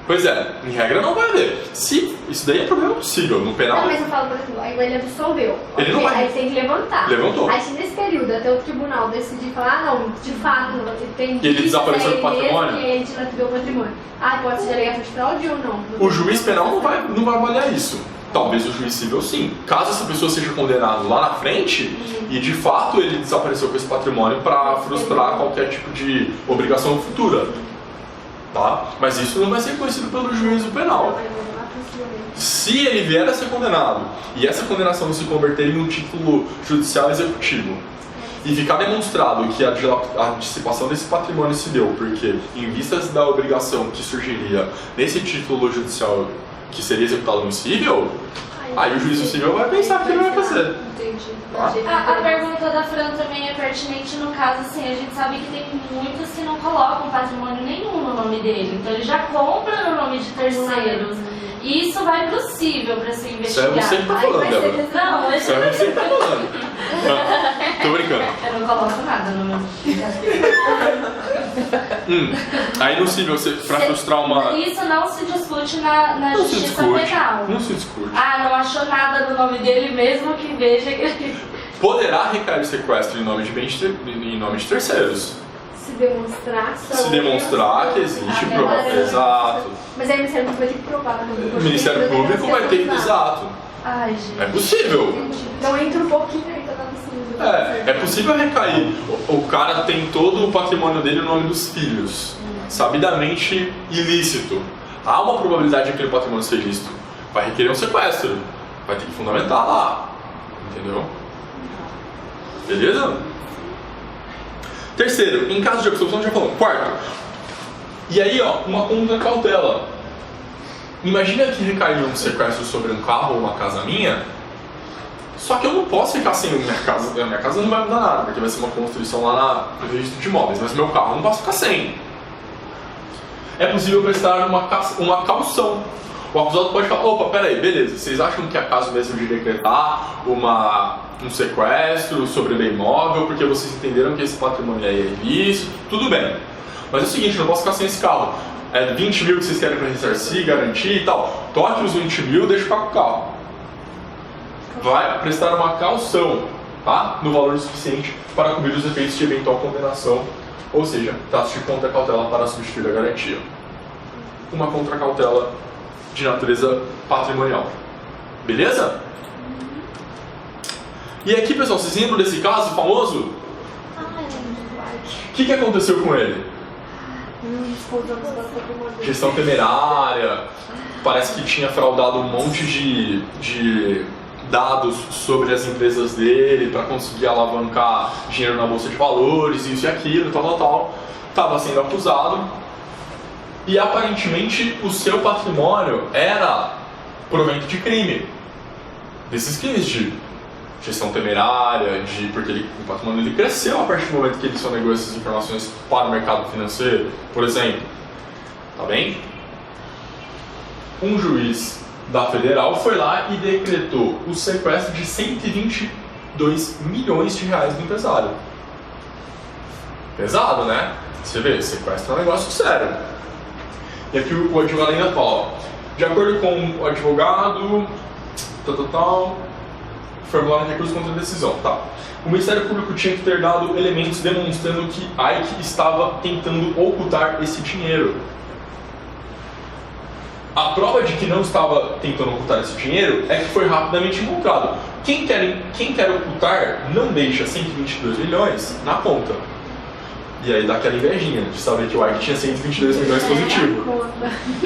Pois é, em regra não vai haver. Se isso daí é problema possível, no penal. Não, mas eu falo, por exemplo, aí ele absolveu. Ele não vai. Aí tem que levantar. Levantou. Aí se nesse período até o tribunal decidir falar, não, de fato, tem ele desapareceu do patrimônio? E ele dilapidou o patrimônio. Ah, pode ser alegação de fraude ou não? O juiz penal não vai avaliar isso. Talvez o juiz civil sim. Caso essa pessoa seja condenada lá na frente e de fato ele desapareceu com esse patrimônio para frustrar qualquer tipo de obrigação futura. Tá? Mas isso não vai ser conhecido pelo juízo penal. Se ele vier a ser condenado e essa condenação se converter em um título judicial executivo e ficar demonstrado que a dissipação desse patrimônio se deu porque, em vistas da obrigação que surgiria nesse título judicial que seria executado no cível, aí o juízo civil vai pensar o que ele vai fazer. Entendi. Tá? A pergunta da Fran também é pertinente no caso, assim, a gente sabe que tem muitos que não colocam patrimônio nenhum no nome dele, então ele já compra no nome de terceiros. E isso vai pro cível para ser investigado. Isso é você que tá falando, Débora. Não, isso é você que tá falando. Tô brincando. Eu não coloco nada no meu. Aí no cível, pra frustrar uma... Isso não se discute na justiça penal. Não se discute. Ah, não achou nada no nome dele, mesmo que veja que ele... Poderá recair o sequestro em nome de terceiros. Se demonstrar que existe prova. Exato. Mas aí o Ministério Público vai ter que provar. O Ministério Público vai ter que... Exato. Ai, gente. É possível. Então entra um pouquinho aí, tá possível. É possível recair. O cara tem todo o patrimônio dele no nome dos filhos. Sabidamente ilícito. Há uma probabilidade de aquele patrimônio ser ilícito. Vai requerer um sequestro. Vai ter que fundamentar lá. Entendeu? Beleza? Terceiro, em caso de absolução, já falamos. Quarto, e aí, ó, uma contra-cautela. Imagina que recaiu um sequestro sobre um carro ou uma casa minha, só que eu não posso ficar sem a minha casa. A minha casa não vai mudar nada, porque vai ser uma construção lá no registro de imóveis, mas meu carro eu não posso ficar sem. É possível prestar uma caução. O acusado pode falar, opa, peraí, beleza, vocês acham que é caso mesmo de decretar um sequestro sobre bem imóvel, porque vocês entenderam que esse patrimônio aí é ilícito, tudo bem. Mas é o seguinte, eu não posso ficar sem esse carro. É 20 mil que vocês querem para ressarcir, garantir e tal. Toque os 20 mil, deixa ficar com o carro. Vai prestar uma caução, tá? No valor suficiente para cobrir os efeitos de eventual condenação, ou seja, taxa de contra-cautela para substituir a garantia. Uma contra-cautela de natureza patrimonial. Beleza? E aqui, pessoal, vocês lembram desse caso famoso? O que aconteceu com ele? Gestão temerária. Parece que tinha fraudado um monte de dados sobre as empresas dele para conseguir alavancar dinheiro na bolsa de valores, isso e aquilo, tal. Estava sendo acusado. E aparentemente o seu patrimônio era provento de crime. Desses crimes de gestão temerária, porque o patrimônio dele cresceu a partir do momento que ele sonegou essas informações para o mercado financeiro, por exemplo. Tá bem? Um juiz da Federal foi lá e decretou o sequestro de 122 milhões de reais do empresário. Pesado, né? Você vê, sequestro é um negócio sério. E aqui o advogado ainda fala, ó, de acordo com o advogado, formular recurso contra a decisão, tá? O Ministério Público tinha que ter dado elementos demonstrando que Ike estava tentando ocultar esse dinheiro. A prova de que não estava tentando ocultar esse dinheiro é que foi rapidamente encontrado. Quem quer ocultar não deixa 122 milhões na conta. E aí dá aquela invejinha de saber que o Ike tinha 122 milhões positivo.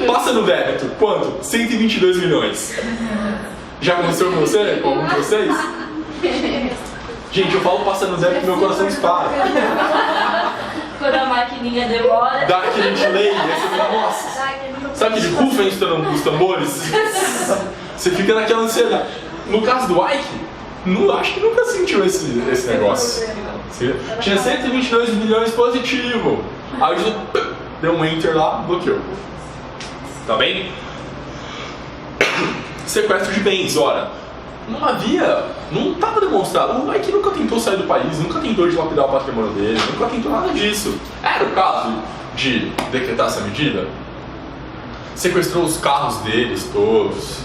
Passa no débito. Quanto? 122 milhões. Já aconteceu com você? Com algum de vocês? Gente, eu falo passa no débito e meu coração dispara. Quando a maquininha demora. Dá aquele delay, aí você fala, nossa. Sabe aquele rufem os tambores? Você fica naquela ansiedade. No caso do Ike, acho que nunca sentiu esse negócio. Tinha 122 milhões positivo. Aí deu um enter lá, bloqueou. Tá bem? Sequestro de bens, ora. Não estava demonstrado. O Ike nunca tentou sair do país, nunca tentou dilapidar o patrimônio dele, nunca tentou nada disso. Era o caso de decretar essa medida? Sequestrou os carros deles todos.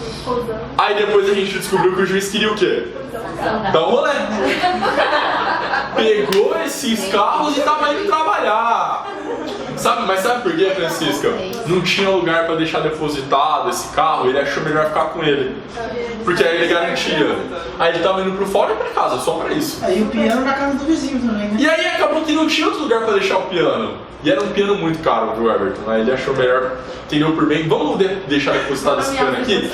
Aí depois a gente descobriu que o juiz queria o quê? Dar um rolê. Pegou esses carros e tava indo trabalhar. Mas sabe por quê, Francisca? Não tinha lugar para deixar depositado esse carro, ele achou melhor ficar com ele. Porque aí ele garantia. Aí ele tava indo pro fora e pra casa, só pra isso. Aí o piano na casa do vizinho também, né? E aí acabou que não tinha outro lugar para deixar o piano. E era um piano muito caro do Everton. Aí ele achou melhor, entendeu por bem, vamos deixar depositado esse piano aqui?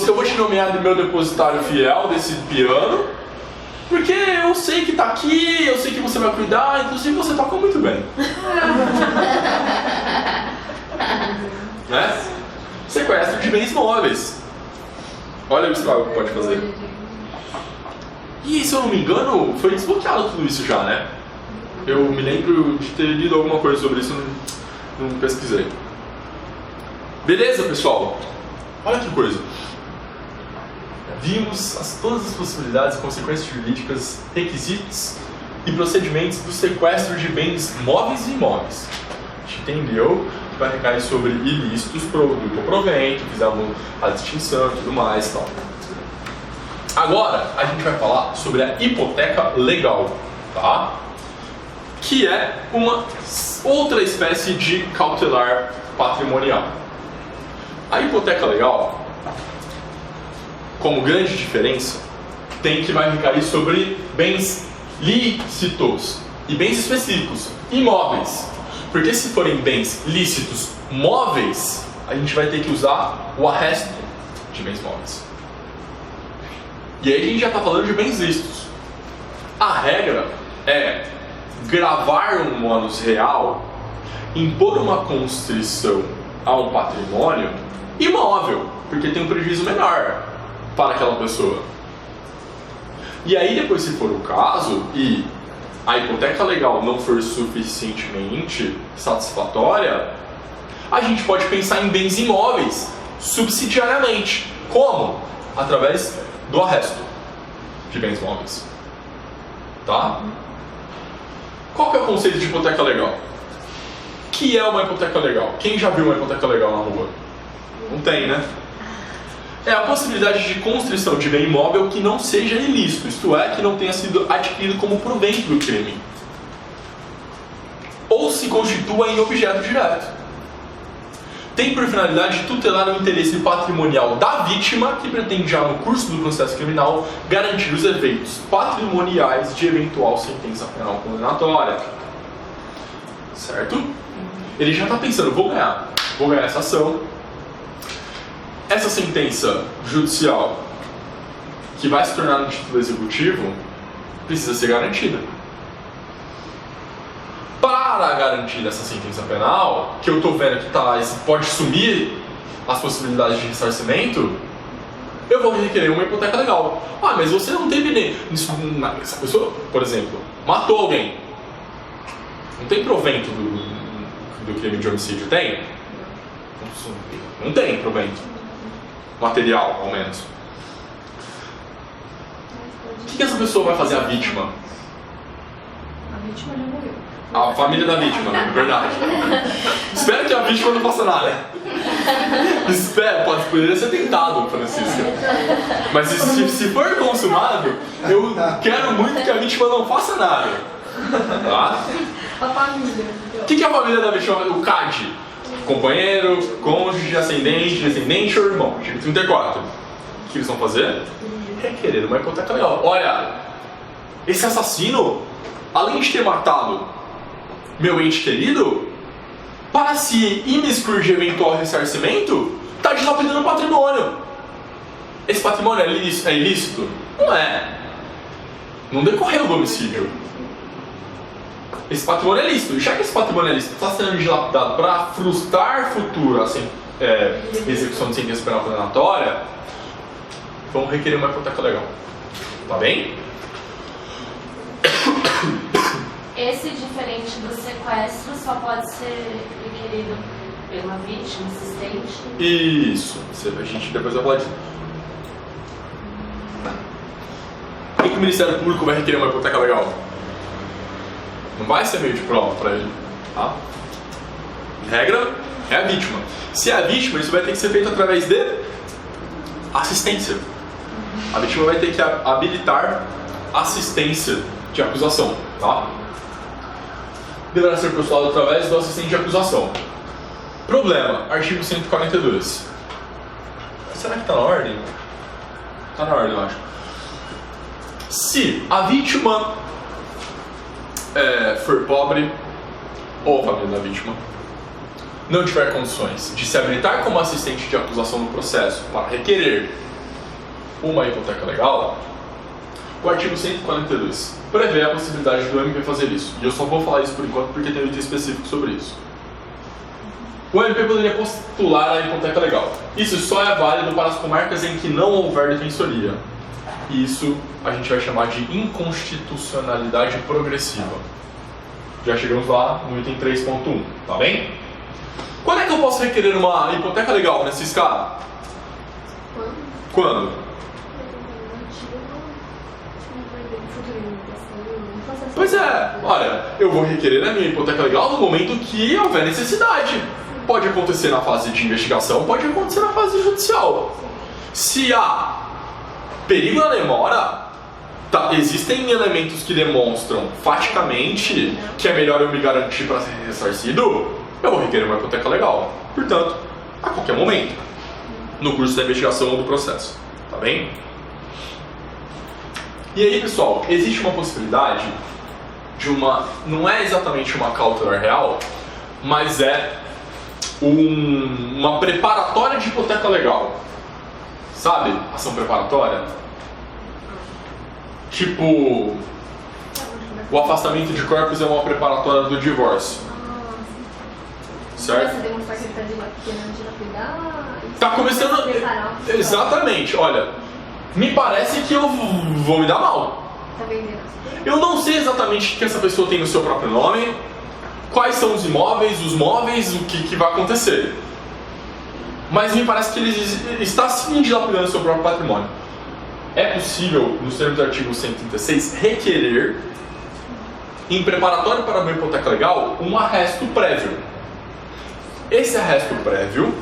Eu vou te nomear de meu depositário fiel desse piano, porque eu sei que tá aqui, eu sei que você vai cuidar, inclusive você toca muito bem. Né? Sequestro de bens móveis. Olha o estrago que pode fazer. E se eu não me engano, foi desbloqueado tudo isso já, né? Eu me lembro de ter lido alguma coisa sobre isso, não pesquisei. Beleza, pessoal? Olha que coisa. Vimos todas as possibilidades, consequências jurídicas, requisitos e procedimentos do sequestro de bens móveis e imóveis. A gente entendeu que vai recair sobre ilícitos, produto ou provento, fizemos a distinção e tudo mais e tal. Agora, a gente vai falar sobre a hipoteca legal, tá? Que é uma outra espécie de cautelar patrimonial. A hipoteca legal, como grande diferença, tem que vai recair sobre bens lícitos e bens específicos, imóveis. Porque se forem bens lícitos móveis, a gente vai ter que usar o arresto de bens móveis. E aí a gente já está falando de bens lícitos. A regra é gravar um ônus real, impor uma constrição a um patrimônio imóvel, porque tem um prejuízo menor para aquela pessoa. E aí depois, se for o caso, e a hipoteca legal não for suficientemente satisfatória, a gente pode pensar em bens imóveis subsidiariamente. Como? Através do arresto de bens móveis. Tá? Qual que é o conceito de hipoteca legal? O que é uma hipoteca legal? Quem já viu uma hipoteca legal na rua? Não tem, né? É a possibilidade de constrição de bem imóvel que não seja ilícito, isto é, que não tenha sido adquirido como provento do crime, ou se constitua em objeto direto. Tem por finalidade tutelar o interesse patrimonial da vítima, que pretende já no curso do processo criminal garantir os efeitos patrimoniais de eventual sentença penal condenatória. Certo? Ele já está pensando, vou ganhar essa ação. Essa sentença judicial, que vai se tornar no título executivo, precisa ser garantida. Para garantir essa sentença penal, que eu estou vendo que pode sumir as possibilidades de ressarcimento, eu vou requerer uma hipoteca legal. Ah, mas você não teve nem... Essa pessoa, por exemplo, matou alguém. Não tem provento do crime de homicídio? Tem? Não tem provento. Material, ao menos. O que essa pessoa vai fazer à vítima? A vítima já morreu. A família da vítima, verdade. Espero que a vítima não faça nada. Espero, poderia ser tentado, Francisca. Mas se for consumado, eu quero muito que a vítima não faça nada. Tá? A família. O que é a família da vítima? O CAD. Companheiro, cônjuge, ascendente, descendente ou irmão. Artigo 34. O que eles vão fazer? Requerer uma hipoteca legal. Olha, esse assassino, além de ter matado meu ente querido, para se imiscuir de eventual ressarcimento, está dilapidando o patrimônio. Esse patrimônio é ilícito? Não é. Não decorreu do homicídio. Esse patrimônio é lícito. E já que esse patrimônio é lícito está sendo dilapidado para frustrar futura execução de sentença penal condenatória, vamos requerer uma hipoteca legal. Tá bem? Esse, diferente do sequestro, só pode ser requerido pela vítima, assistente. Isso. A gente depois vai falar disso. Por que o Ministério Público vai requerer uma hipoteca legal? Não vai ser meio de prova para ele, tá? Regra é a vítima. Se é a vítima, isso vai ter que ser feito através de assistência. A vítima vai ter que habilitar assistência de acusação, tá? Deverá ser postulado através do assistente de acusação. Problema, artigo 142. Será que está na ordem? Está na ordem, eu acho. Se a vítima for pobre, ou a família da vítima, não tiver condições de se habilitar como assistente de acusação no processo para requerer uma hipoteca legal, o artigo 142 prevê a possibilidade do MP fazer isso. E eu só vou falar isso por enquanto porque tem um item específico sobre isso. O MP poderia postular a hipoteca legal. Isso só é válido para as comarcas em que não houver defensoria. Isso a gente vai chamar de inconstitucionalidade progressiva. Já chegamos lá no item 3.1, tá bem? Quando é que eu posso requerer uma hipoteca legal, Francisca? Quando? Pois é, olha, eu vou requerer a minha hipoteca legal no momento que houver necessidade. Pode acontecer na fase de investigação, pode acontecer na fase judicial. Se há perigo na demora, existem elementos que demonstram faticamente que é melhor eu me garantir para ser ressarcido, eu vou requerer uma hipoteca legal. Portanto, a qualquer momento, no curso da investigação ou do processo. Tá bem? E aí, pessoal, existe uma possibilidade de não é exatamente uma cautelar real, mas é uma preparatória de hipoteca legal. Sabe? Ação preparatória. Tipo, o afastamento de corpos é uma preparatória do divórcio. Certo? Você demonstrar que ele está dilapidar. Tá começando. Exatamente, olha. Me parece que eu vou me dar mal. Tá vendendo. Eu não sei exatamente o que essa pessoa tem no seu próprio nome, quais são os imóveis, os móveis, o que vai acontecer. Mas me parece que ele está sim dilapidando o seu próprio patrimônio. É possível, nos termos do artigo 136, requerer, em preparatório para uma hipoteca legal, um arresto prévio. Esse arresto prévio,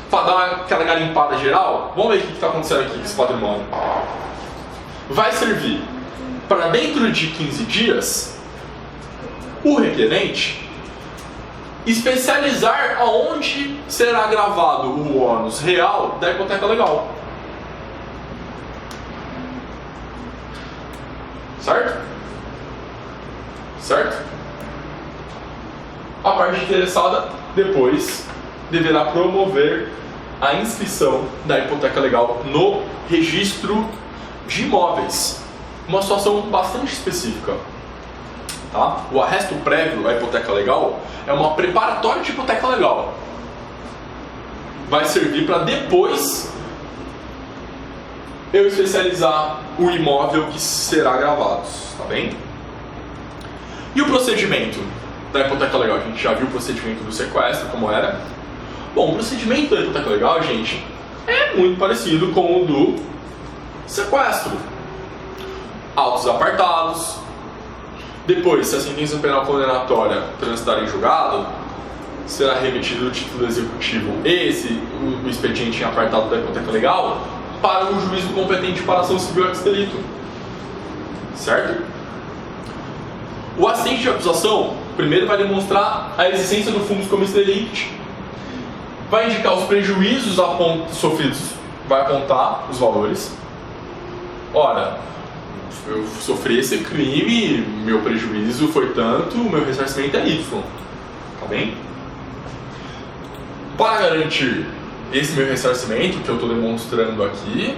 para dar aquela garimpada geral, vamos ver o que está acontecendo aqui com esse patrimônio. Vai servir para, dentro de 15 dias, o requerente especializar aonde será gravado o ônus real da hipoteca legal. Certo? Certo? A parte interessada depois deverá promover a inscrição da hipoteca legal no registro de imóveis. Uma situação bastante específica. Tá? O arresto prévio à hipoteca legal é uma preparatória de hipoteca legal. Vai servir para depois eu especializar o imóvel que será gravado, tá bem? E o procedimento da hipoteca legal? A gente já viu o procedimento do sequestro, como era. Bom, o procedimento da hipoteca legal, gente, é muito parecido com o do sequestro. Autos apartados, Depois, se a sentença penal condenatória transitar em julgado, será remetido o título executivo o expediente em apartado da hipoteca legal para o juízo competente para ação civil ex delito. Certo? O assistente de acusação, primeiro vai demonstrar a existência do fundus comis delicti, vai indicar os prejuízos sofridos, vai apontar os valores. Ora, eu sofri esse crime, meu prejuízo foi tanto, o meu ressarcimento é Y. Tá bem? Para garantir esse meu ressarcimento, que eu estou demonstrando aqui,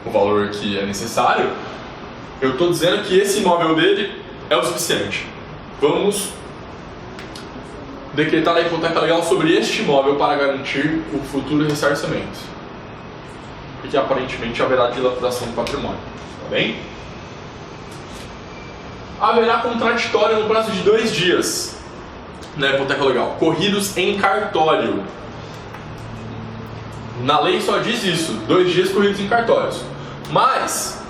o valor que é necessário, eu estou dizendo que esse imóvel dele é o suficiente. Vamos decretar a hipoteca legal sobre este imóvel para garantir o futuro ressarcimento. Porque aparentemente haverá dilapidação do patrimônio. Tá bem? Haverá contraditório no prazo de 2 dias na hipoteca legal, corridos em cartório. Na lei só diz isso, 2 dias corridos em cartórios. Mas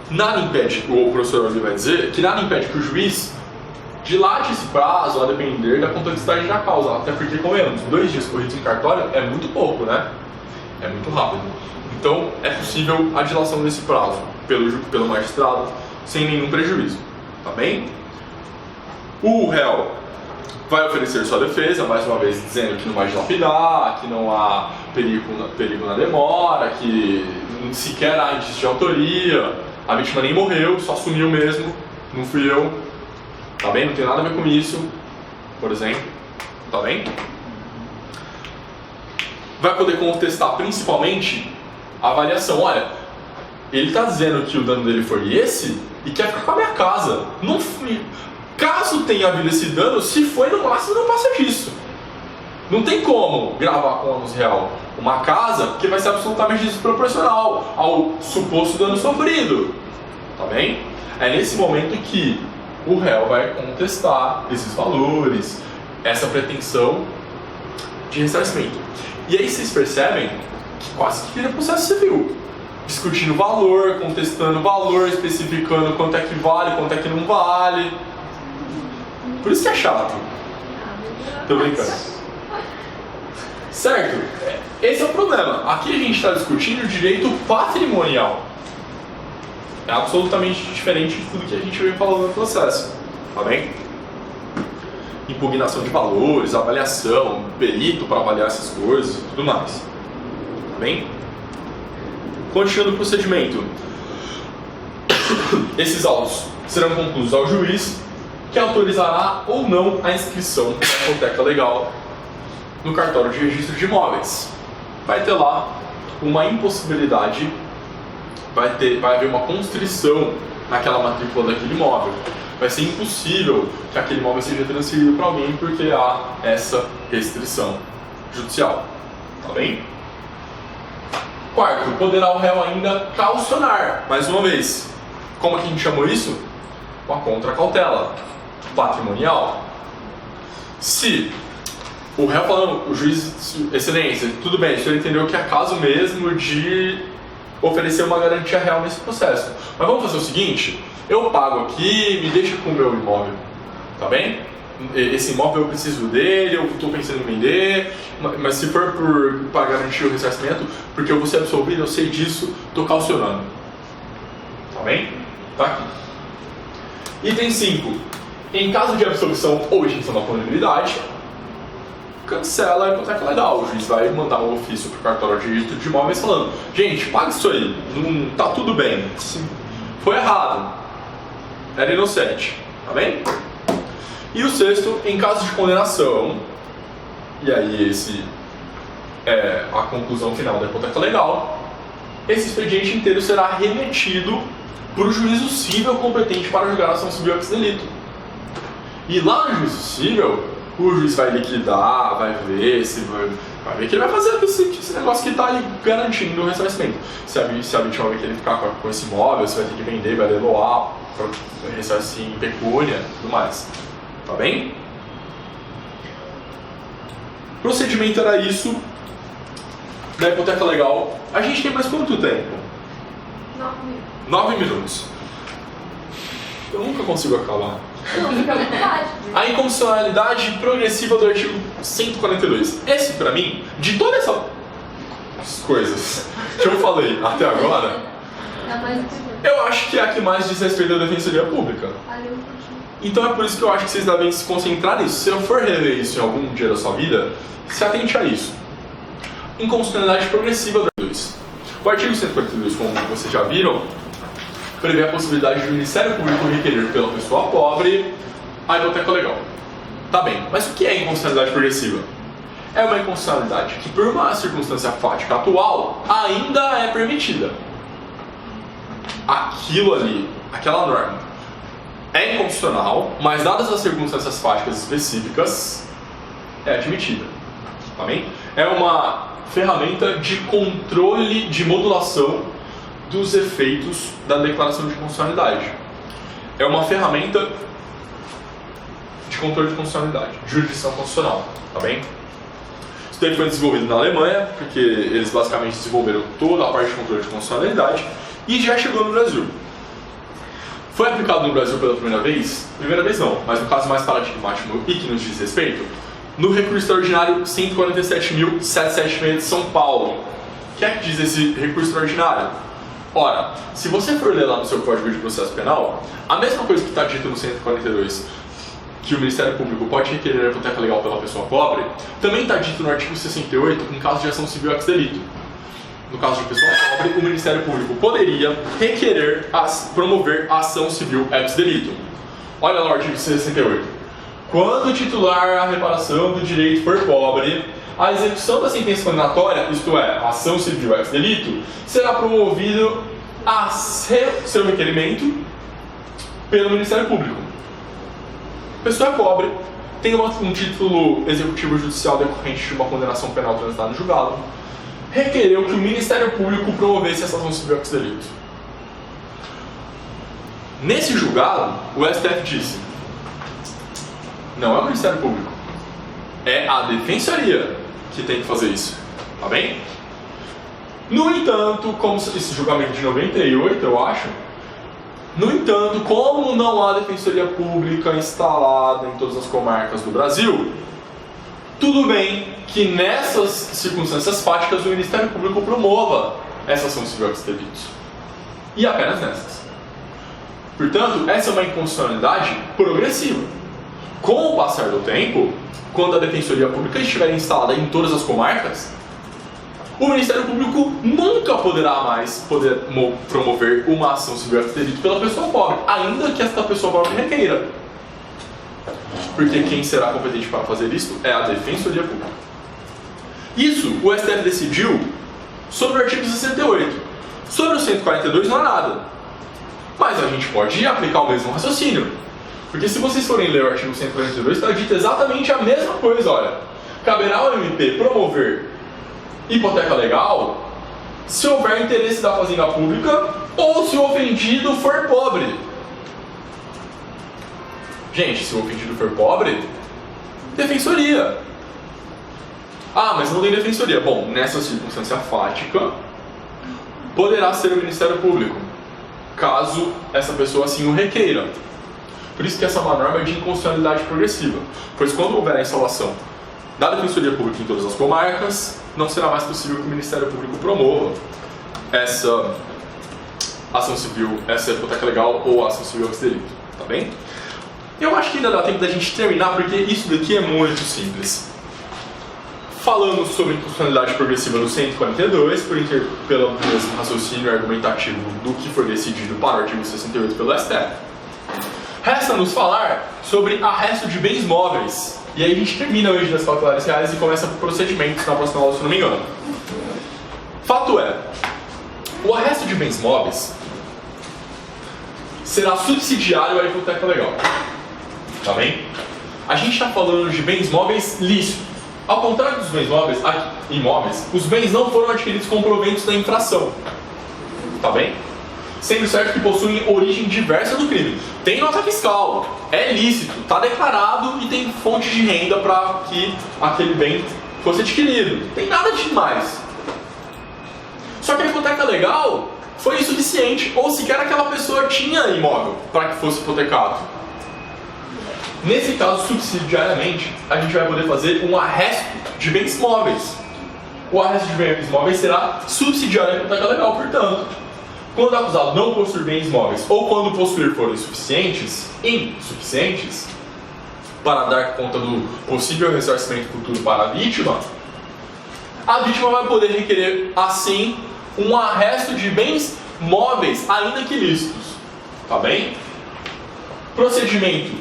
nada impede, o professor ali vai dizer, que nada impede que o juiz dilate esse prazo a depender da complexidade da causa. Até porque, convenhamos, 2 dias corridos em cartório é muito pouco, né? É muito rápido. Então, é possível a dilação desse prazo pelo magistrado sem nenhum prejuízo. Tá bem? O réu vai oferecer sua defesa, mais uma vez dizendo que não vai dilapidar, que não há perigo na demora, que sequer há indício de autoria, a vítima nem morreu, só sumiu mesmo, não fui eu. Tá bem? Não tem nada a ver com isso, por exemplo. Tá bem? Vai poder contestar principalmente a avaliação. Olha, ele está dizendo que o dano dele foi esse e quer ficar com a minha casa. Não fui. Caso tenha havido esse dano, se foi no máximo, não passa disso. Não tem como gravar com ônus real uma casa que vai ser absolutamente desproporcional ao suposto dano sofrido. Tá bem? É nesse momento que o réu vai contestar esses valores, essa pretensão de ressarcimento. E aí vocês percebem que quase que vira processo civil. Discutindo valor, contestando valor, especificando quanto é que vale, quanto é que não vale. Por isso que é chato. Tô brincando. Certo? Esse é o problema. Aqui a gente está discutindo o direito patrimonial. É absolutamente diferente de tudo que a gente veio falando no processo. Tá bem? Impugnação de valores, avaliação, perito para avaliar essas coisas e tudo mais. Tá bem? Continuando o procedimento. Esses autos serão concluídos ao juiz, que autorizará ou não a inscrição da hipoteca legal no cartório de registro de imóveis. Vai ter lá uma impossibilidade, vai haver uma constrição naquela matrícula daquele imóvel. Vai ser impossível que aquele imóvel seja transferido para alguém porque há essa restrição judicial. Tá bem? Quarto, poderá o réu ainda caucionar, mais uma vez. Como que a gente chamou isso? Uma contracautela patrimonial. Se o réu falando, o juiz, excelência, tudo bem, o senhor entendeu que é caso mesmo de oferecer uma garantia real nesse processo. Mas vamos fazer o seguinte, eu pago aqui, me deixa com o meu imóvel, tá bem? Esse imóvel eu preciso dele, eu estou pensando em vender, mas se for para garantir o ressarcimento, porque eu vou ser absolvido, eu sei disso, estou caucionando. Tá bem? Tá aqui. Item 5. Em caso de absolvição ou extinção da punibilidade, cancela a hipoteca legal. O juiz vai mandar um ofício para o cartório de registro de imóveis falando: gente, paga isso aí, não, tá tudo bem. Foi errado, era inocente. Tá bem? E o sexto, em caso de condenação, e aí esse é a conclusão final da hipoteca legal, esse expediente inteiro será remetido para o juízo cível competente para julgar a ação civil ex delito. E lá no juízo cível, o juiz vai liquidar, vai ver se vai ver o que ele vai fazer com esse negócio que está aí garantindo o ressarcimento. Se a vítima vai querer ficar com esse imóvel, se vai ter que vender, vai leiloar, para ressarcir em pecúnia e tudo mais. Tá bem? Procedimento era isso da hipoteca legal. A gente tem mais quanto tempo? 9 minutos. 9 minutos. Eu nunca consigo acabar. Não, fica à vontade. A inconstitucionalidade progressiva do artigo 142. Esse, pra mim, de todas essas coisas que eu falei até agora, É mais eu acho que é a que mais diz respeito à defensoria pública. Então é por isso que eu acho que vocês devem se concentrar nisso. Se eu for reler isso em algum dia da sua vida, se atente a isso. Inconstitucionalidade progressiva do artigo 2. O artigo 142, como vocês já viram, prevê a possibilidade do Ministério Público requerer pela pessoa pobre a hipoteca legal. Tá bem, mas o que é inconstitucionalidade progressiva? É uma inconstitucionalidade que, por uma circunstância fática atual, ainda é permitida. Aquilo ali, aquela norma, é inconstitucional, mas dadas as circunstâncias fáticas específicas, é admitida. Tá bem? É uma ferramenta de controle, de modulação dos efeitos da declaração de constitucionalidade. É uma ferramenta de controle de constitucionalidade, jurisdição constitucional, tá bem? Isso daí foi desenvolvido na Alemanha, porque eles basicamente desenvolveram toda a parte de controle de constitucionalidade e já chegou no Brasil. Foi aplicado no Brasil pela primeira vez não, mas no caso mais paradigmático e que nos diz respeito, no recurso extraordinário 147.776 de São Paulo. O que é que diz esse recurso extraordinário? Ora, se você for ler lá no seu Código de Processo Penal, a mesma coisa que está dito no 142, que o Ministério Público pode requerer a hipoteca legal pela pessoa pobre, também está dito no artigo 68, em caso de ação civil ex delito. No caso de pessoa pobre, o Ministério Público poderia requerer, promover a ação civil ex delito. Olha lá o artigo 68. Quando o titular a reparação do direito for pobre, a execução da sentença condenatória, isto é, a ação civil ex delito, será promovido a seu requerimento pelo Ministério Público. A pessoa é pobre, tem um título executivo judicial decorrente de uma condenação penal transitada no julgado, requereu que o Ministério Público promovesse essa ação civil ex delito. Nesse julgado, o STF disse: não é o Ministério Público, é a Defensoria que tem que fazer isso, tá bem? No entanto, como esse julgamento de 98, eu acho, no entanto, como não há Defensoria Pública instalada em todas as comarcas do Brasil, tudo bem que nessas circunstâncias fáticas o Ministério Público promova essa ação civil ex delito. E apenas nessas. Portanto, essa é uma inconstitucionalidade progressiva. Com o passar do tempo, quando a Defensoria Pública estiver instalada em todas as comarcas, o Ministério Público nunca poderá mais promover uma ação civil ex delito pela pessoa pobre, ainda que esta pessoa pobre requeira. Porque quem será competente para fazer isso é a Defensoria Pública. Isso o STF decidiu sobre o artigo 68. Sobre o 142 não há nada. Mas a gente pode aplicar o mesmo raciocínio. Porque se vocês forem ler o artigo 142, está dito exatamente a mesma coisa, olha. Caberá ao MP promover hipoteca legal se houver interesse da fazenda pública ou se o ofendido for pobre. Gente, se o ofendido for pobre, defensoria. Ah, mas não tem defensoria. Bom, nessa circunstância fática, poderá ser o Ministério Público, caso essa pessoa assim o requeira. Por isso que essa é uma norma de inconstitucionalidade progressiva, pois quando houver a instalação da Defensoria Pública em todas as comarcas, não será mais possível que o Ministério Público promova essa ação civil, essa hipoteca legal ou ação civil ex delito, tá bem? Eu acho que ainda dá tempo da gente terminar, porque isso daqui é muito simples. Falando sobre inconstitucionalidade progressiva no 142, pelo mesmo raciocínio argumentativo do que foi decidido para o artigo 68 pelo STF. Resta-nos falar sobre arresto de bens móveis. E aí a gente termina hoje das cautelares reais e começa por procedimentos na próxima aula, se não me engano. Fato é, o arresto de bens móveis será subsidiário à hipoteca legal. Tá bem? A gente está falando de bens móveis lícitos. Ao contrário dos bens móveis, imóveis, os bens não foram adquiridos com proventos da infração. Tá bem? Sendo certo que possuem origem diversa do crime. Tem nota fiscal, é lícito, está declarado e tem fonte de renda para que aquele bem fosse adquirido. Não tem nada de demais. Só que a hipoteca legal foi insuficiente ou sequer aquela pessoa tinha imóvel para que fosse hipotecado. Nesse caso, subsidiariamente, a gente vai poder fazer um arresto de bens móveis. O arresto de bens móveis será subsidiário à hipoteca legal, portanto, quando o acusado não possuir bens móveis ou quando possuir forem insuficientes para dar conta do possível ressarcimento futuro para a vítima vai poder requerer, assim, um arresto de bens móveis, ainda que lícitos. Tá bem? Procedimento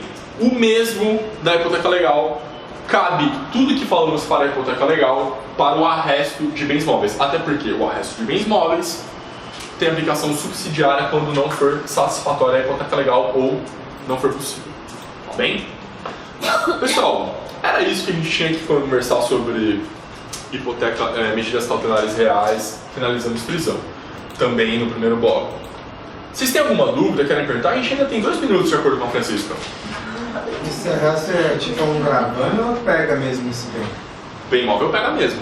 o mesmo da hipoteca legal. Cabe tudo que falamos para a hipoteca legal para o arresto de bens móveis. Até porque o arresto de bens móveis tem aplicação subsidiária quando não for satisfatória a hipoteca legal ou não for possível. Tá bem? Pessoal, era isso que a gente tinha que conversar sobre hipoteca, medidas cautelares reais. Finalizamos prisão. Também no primeiro bloco. Vocês têm alguma dúvida? Querem perguntar? A gente ainda tem 2 minutos de acordo com a Francisca. Esse arresto é tipo um gravame ou pega mesmo esse bem? Bem móvel pega mesmo.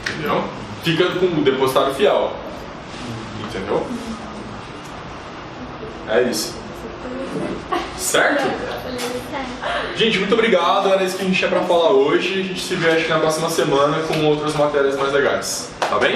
Entendeu? Fica com o depositário fiel. Entendeu? É isso. Certo? Gente, muito obrigado. Era isso que a gente tinha pra falar hoje. A gente se vê acho que na próxima semana com outras matérias mais legais. Tá bem?